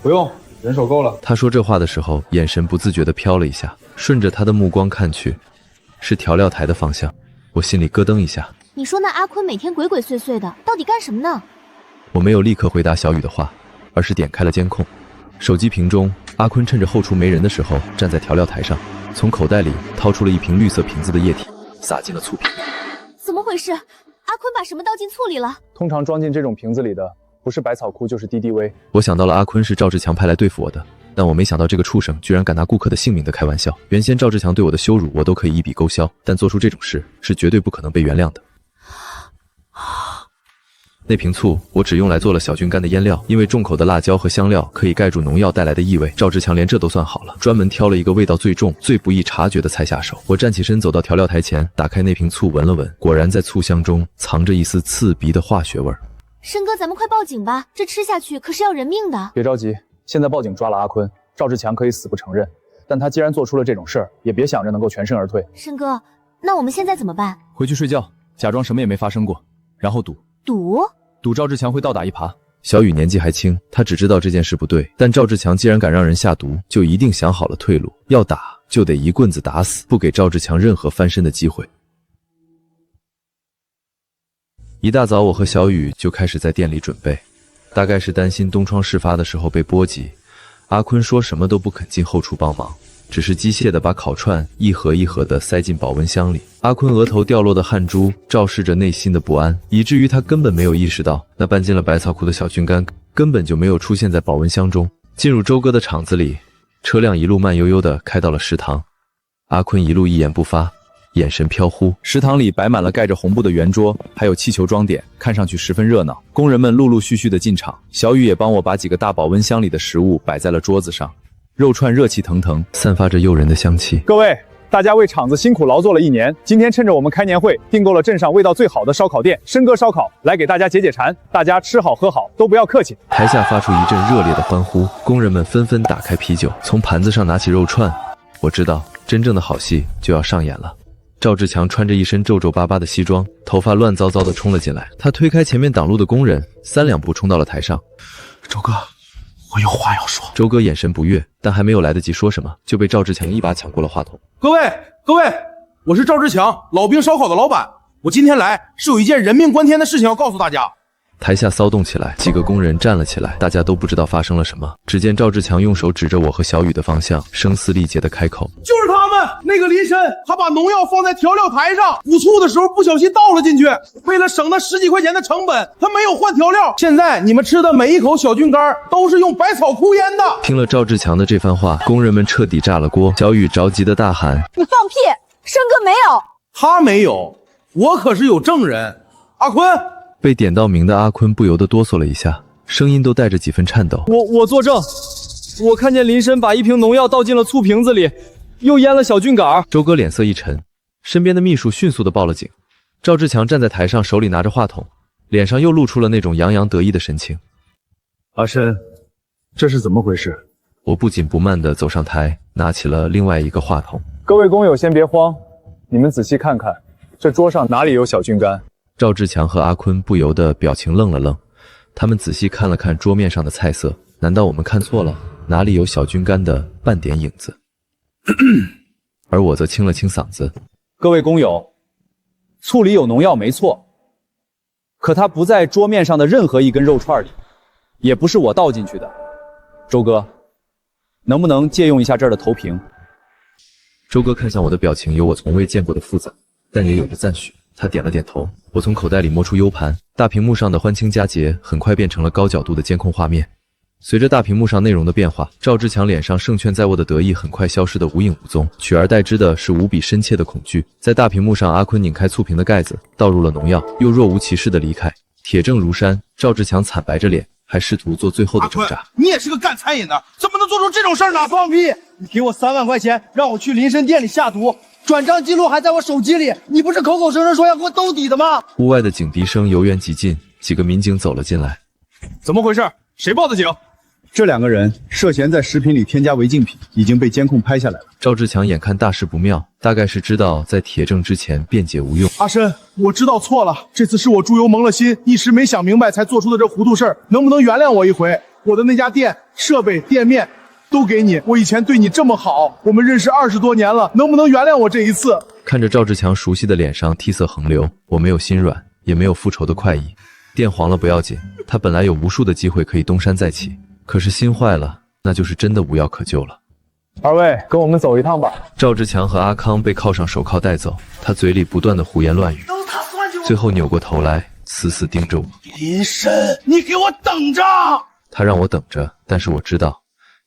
不用，人手够了。他说这话的时候，眼神不自觉地飘了一下，顺着他的目光看去，是调料台的方向。我心里咯噔一下。你说那阿坤每天鬼鬼祟祟的，到底干什么呢？我没有立刻回答小雨的话，而是点开了监控。手机屏中，阿坤趁着后厨没人的时候，站在调料台上，从口袋里掏出了一瓶绿色瓶子的液体，撒进了醋瓶。怎么回事？阿坤把什么倒进醋里了？通常装进这种瓶子里的，不是百草枯就是敌敌畏。我想到了阿坤是赵志强派来对付我的，但我没想到这个畜生居然敢拿顾客的性命的开玩笑。原先赵志强对我的羞辱我都可以一笔勾销，但做出这种事是绝对不可能被原谅的。那瓶醋我只用来做了小菌干的腌料，因为重口的辣椒和香料可以盖住农药带来的异味。赵志强连这都算好了，专门挑了一个味道最重、最不易察觉的菜下手。我站起身走到调料台前，打开那瓶醋闻了闻，果然在醋香中藏着一丝刺鼻的化学味儿。申哥，咱们快报警吧，这吃下去可是要人命的。别着急，现在报警抓了阿坤，赵志强可以死不承认，但他既然做出了这种事儿，也别想着能够全身而退。申哥，那我们现在怎么办？回去睡觉，假装什么也没发生过，然后赌赵志强会倒打一耙。小雨年纪还轻，他只知道这件事不对，但赵志强既然敢让人下毒，就一定想好了退路，要打就得一棍子打死，不给赵志强任何翻身的机会。一大早，我和小雨就开始在店里准备，大概是担心东窗事发的时候被波及，阿坤说什么都不肯进后厨帮忙，只是机械地把烤串一盒一盒地塞进保温箱里。阿坤额头掉落的汗珠昭示着内心的不安，以至于他根本没有意识到那搬进了百草枯的小菌干根本就没有出现在保温箱中。进入周哥的厂子里，车辆一路慢悠悠地开到了食堂。阿坤一路一言不发，眼神飘忽。食堂里摆满了盖着红布的圆桌，还有气球装点，看上去十分热闹。工人们陆陆续续的进场，小雨也帮我把几个大保温箱里的食物摆在了桌子上。肉串热气腾腾，散发着诱人的香气。各位，大家为厂子辛苦劳作了1年，今天趁着我们开年会，订购了镇上味道最好的烧烤店申哥烧烤，来给大家解解馋。大家吃好喝好，都不要客气。台下发出一阵热烈的欢呼，工人们纷纷打开啤酒，从盘子上拿起肉串。我知道真正的好戏就要上演了。赵志强穿着一身皱皱巴巴的西装，头发乱糟糟的冲了进来。他推开前面挡路的工人，3两步冲到了台上。周哥，我有话要说。周哥眼神不悦，但还没有来得及说什么，就被赵志强一把抢过了话筒。各位，我是赵志强，老兵烧烤的老板。我今天来是有一件人命关天的事情要告诉大家。台下骚动起来，几个工人站了起来，大家都不知道发生了什么。只见赵志强用手指着我和小雨的方向，声嘶力竭地开口：就是他们，那个林深，他把农药放在调料台上，煮醋的时候不小心倒了进去，为了省那10几块钱的成本，他没有换调料。现在你们吃的每一口小菌干都是用百草枯腌的。听了赵志强的这番话，工人们彻底炸了锅。小雨着急地大喊：你放屁！申哥没有，他没有，我可是有证人。阿坤。被点到名的阿坤不由得哆嗦了一下，声音都带着几分颤抖。我作证，我看见林深把一瓶农药倒进了醋瓶子里，又腌了小菌杆。周哥脸色一沉，身边的秘书迅速地报了警。赵志强站在台上，手里拿着话筒，脸上又露出了那种洋洋得意的神情。阿深，这是怎么回事？我不紧不慢地走上台，拿起了另外一个话筒。各位工友先别慌，你们仔细看看，这桌上哪里有小菌干？赵志强和阿坤不由得表情愣了愣，他们仔细看了看桌面上的菜色，难道我们看错了？哪里有小菌干的半点影子？而我则清了清嗓子：各位工友，醋里有农药没错，可它不在桌面上的任何一根肉串里，也不是我倒进去的。周哥，能不能借用一下这儿的投屏？周哥看向我的表情有我从未见过的复杂，但也有着赞许。他点了点头。我从口袋里摸出 U 盘，大屏幕上的欢清佳节很快变成了高角度的监控画面。随着大屏幕上内容的变化，赵志强脸上胜券在握的得意很快消失得无影无踪，取而代之的是无比深切的恐惧。在大屏幕上，阿坤拧开醋瓶的盖子，倒入了农药，又若无其事地离开。铁证如山，赵志强惨白着脸，还试图做最后的挣扎。你也是个干餐饮的，怎么能做出这种事儿呢？放屁！你给我3万块钱，让我去林深店里下毒，转账记录还在我手机里，你不是口口声声说要给我兜底的吗？屋外的警笛声由远及近，几个民警走了进来。怎么回事？谁报的警？这2个人涉嫌在食品里添加违禁品，已经被监控拍下来了。赵志强眼看大事不妙，大概是知道在铁证之前辩解无用。阿深，我知道错了，这次是我猪油蒙了心，一时没想明白才做出的这糊涂事儿，能不能原谅我一回？我的那家店、设备、店面都给你，我以前对你这么好，我们认识20多年了，能不能原谅我这一次？看着赵志强熟悉的脸上涕色横流，我没有心软，也没有复仇的快意。店黄了不要紧，他本来有无数的机会可以东山再起，可是心坏了，那就是真的无药可救了。2位，跟我们走一趟吧。赵志强和阿康被铐上手铐带走，他嘴里不断的胡言乱语，最后扭过头来，死死盯着我。林深，你给我等着！他让我等着，但是我知道，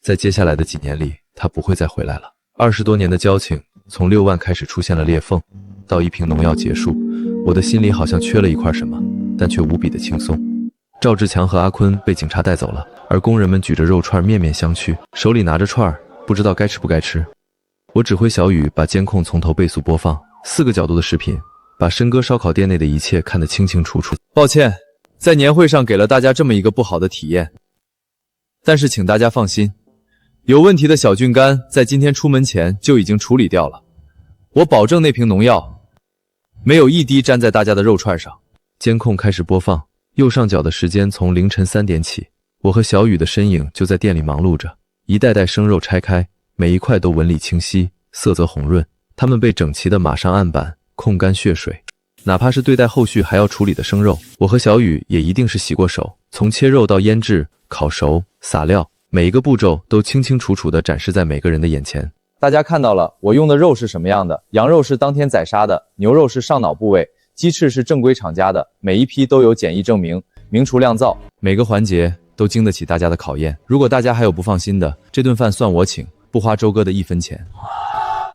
在接下来的几年里，他不会再回来了。20多年的交情，从6万开始出现了裂缝，到1瓶农药结束，我的心里好像缺了一块什么，但却无比的轻松。赵志强和阿坤被警察带走了，而工人们举着肉串面面相觑，手里拿着串儿，不知道该吃不该吃。我指挥小雨把监控从头倍速播放，4个角度的视频，把申哥烧烤店内的一切看得清清楚楚。抱歉，在年会上给了大家这么一个不好的体验，但是请大家放心，有问题的小菌干在今天出门前就已经处理掉了。我保证那瓶农药没有一滴粘在大家的肉串上。监控开始播放，右上角的时间从凌晨3点起，我和小雨的身影就在店里忙碌着，一袋袋生肉拆开，每一块都纹理清晰，色泽红润，它们被整齐地码上案板，控干血水。哪怕是对待后续还要处理的生肉，我和小雨也一定是洗过手，从切肉到腌制、烤熟、撒料，每一个步骤都清清楚楚地展示在每个人的眼前。大家看到了我用的肉是什么样的，羊肉是当天宰杀的，牛肉是上脑部位，鸡翅是正规厂家的，每一批都有检疫证明，明厨亮灶，每个环节都经得起大家的考验。如果大家还有不放心的，这顿饭算我请，不花周哥的1分钱。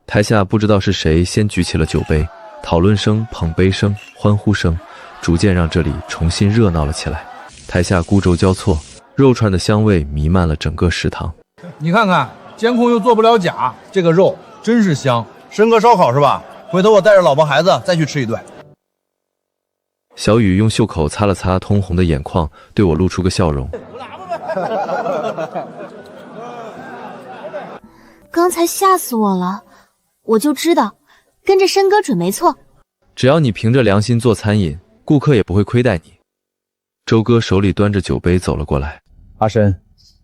台下不知道是谁先举起了酒杯，讨论声、捧杯声、欢呼声，逐渐让这里重新热闹了起来。台下觥筹交错，肉串的香味弥漫了整个食堂。你看看，监控又做不了假，这个肉真是香。申哥烧烤是吧？回头我带着老婆孩子再去吃一顿。小雨用袖口擦了擦通红的眼眶，对我露出个笑容。刚才吓死我了，我就知道跟着申哥准没错。只要你凭着良心做餐饮，顾客也不会亏待你。周哥手里端着酒杯走了过来。阿深，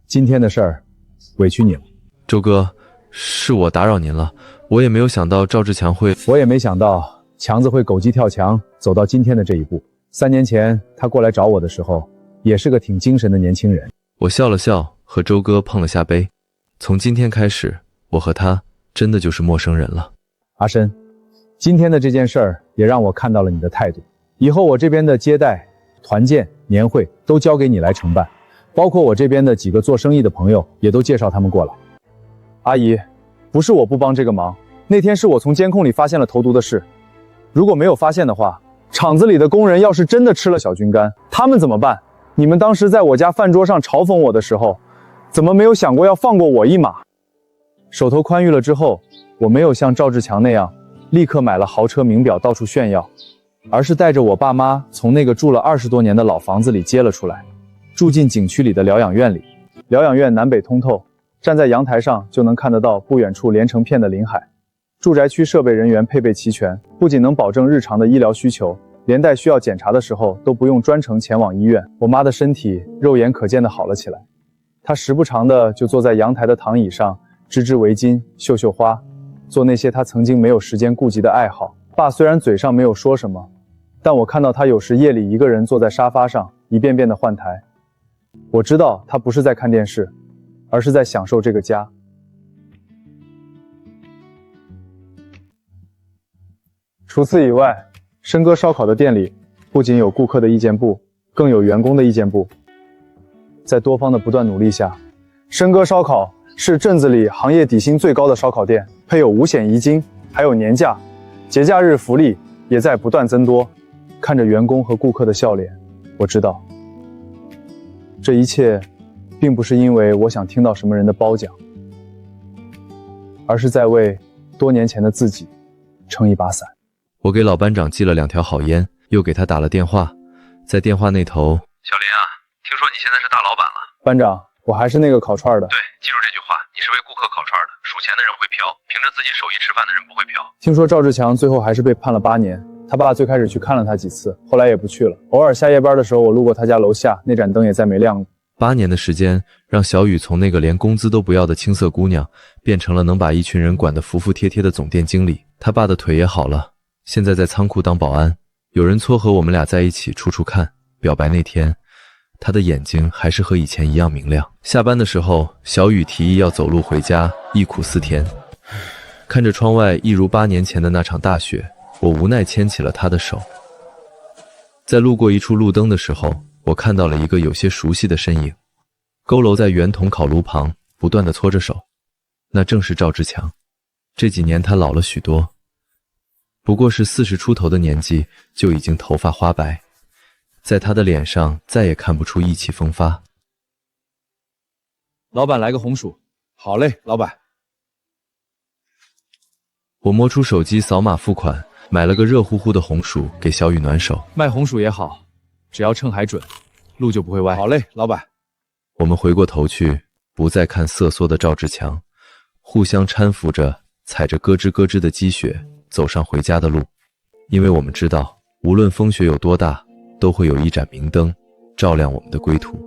今天的事儿委屈你了。周哥，是我打扰您了，我也没有想到赵志强会……我也没想到强子会狗急跳墙走到今天的这一步。3年前他过来找我的时候，也是个挺精神的年轻人。我笑了笑，和周哥碰了下杯。从今天开始，我和他真的就是陌生人了。阿深，今天的这件事儿也让我看到了你的态度。以后我这边的接待、团建、年会都交给你来承办，包括我这边的几个做生意的朋友也都介绍他们过来。阿姨，不是我不帮这个忙，那天是我从监控里发现了投毒的事。如果没有发现的话，厂子里的工人要是真的吃了小菌干，他们怎么办？你们当时在我家饭桌上嘲讽我的时候，怎么没有想过要放过我一马？手头宽裕了之后，我没有像赵志强那样立刻买了豪车名表到处炫耀，而是带着我爸妈从那个住了20多年的老房子里接了出来，住进景区里的疗养院里。疗养院南北通透，站在阳台上就能看得到不远处连成片的临海。住宅区设备人员配备齐全，不仅能保证日常的医疗需求，连带需要检查的时候都不用专程前往医院。我妈的身体肉眼可见的好了起来，她时不常的就坐在阳台的躺椅上，织织围巾、绣绣花，做那些她曾经没有时间顾及的爱好。爸虽然嘴上没有说什么，但我看到她有时夜里一个人坐在沙发上，一遍遍的换台。我知道他不是在看电视，而是在享受这个家。除此以外，申哥烧烤的店里不仅有顾客的意见部，更有员工的意见部。在多方的不断努力下，申哥烧烤是镇子里行业底薪最高的烧烤店，配有5险1金，还有年假，节假日福利也在不断增多。看着员工和顾客的笑脸，我知道，这一切并不是因为我想听到什么人的褒奖，而是在为多年前的自己撑一把伞。我给老班长寄了2条好烟，又给他打了电话。在电话那头，小林啊，听说你现在是大老板了。班长，我还是那个烤串的。对，记住这句话，你是为顾客烤串的，数钱的人会飘，凭着自己手艺吃饭的人不会飘。听说赵志强最后还是被判了8年，他爸最开始去看了他几次，后来也不去了。偶尔下夜班的时候，我路过他家楼下，那盏灯也再没亮过。8年的时间，让小雨从那个连工资都不要的青涩姑娘，变成了能把一群人管得服服帖帖的总店经理。他爸的腿也好了，现在在仓库当保安。有人撮合我们俩在一起处处看。表白那天，他的眼睛还是和以前一样明亮。下班的时候，小雨提议要走路回家，忆苦思甜。看着窗外一如8年前的那场大雪，我无奈牵起了他的手。在路过一处路灯的时候，我看到了一个有些熟悉的身影，佝偻在圆筒烤炉旁，不断地搓着手。那正是赵志强。这几年他老了许多，不过是40出头的年纪，就已经头发花白。在他的脸上再也看不出意气风发。老板来个红薯。好嘞，老板。我摸出手机扫码付款，买了个热乎乎的红薯给小雨暖手。卖红薯也好，只要秤还准，路就不会歪。好嘞，老板。我们回过头去，不再看瑟缩的赵志强，互相搀扶着，踩着咯吱咯吱的积雪，走上回家的路。因为我们知道，无论风雪有多大，都会有一盏明灯照亮我们的归途。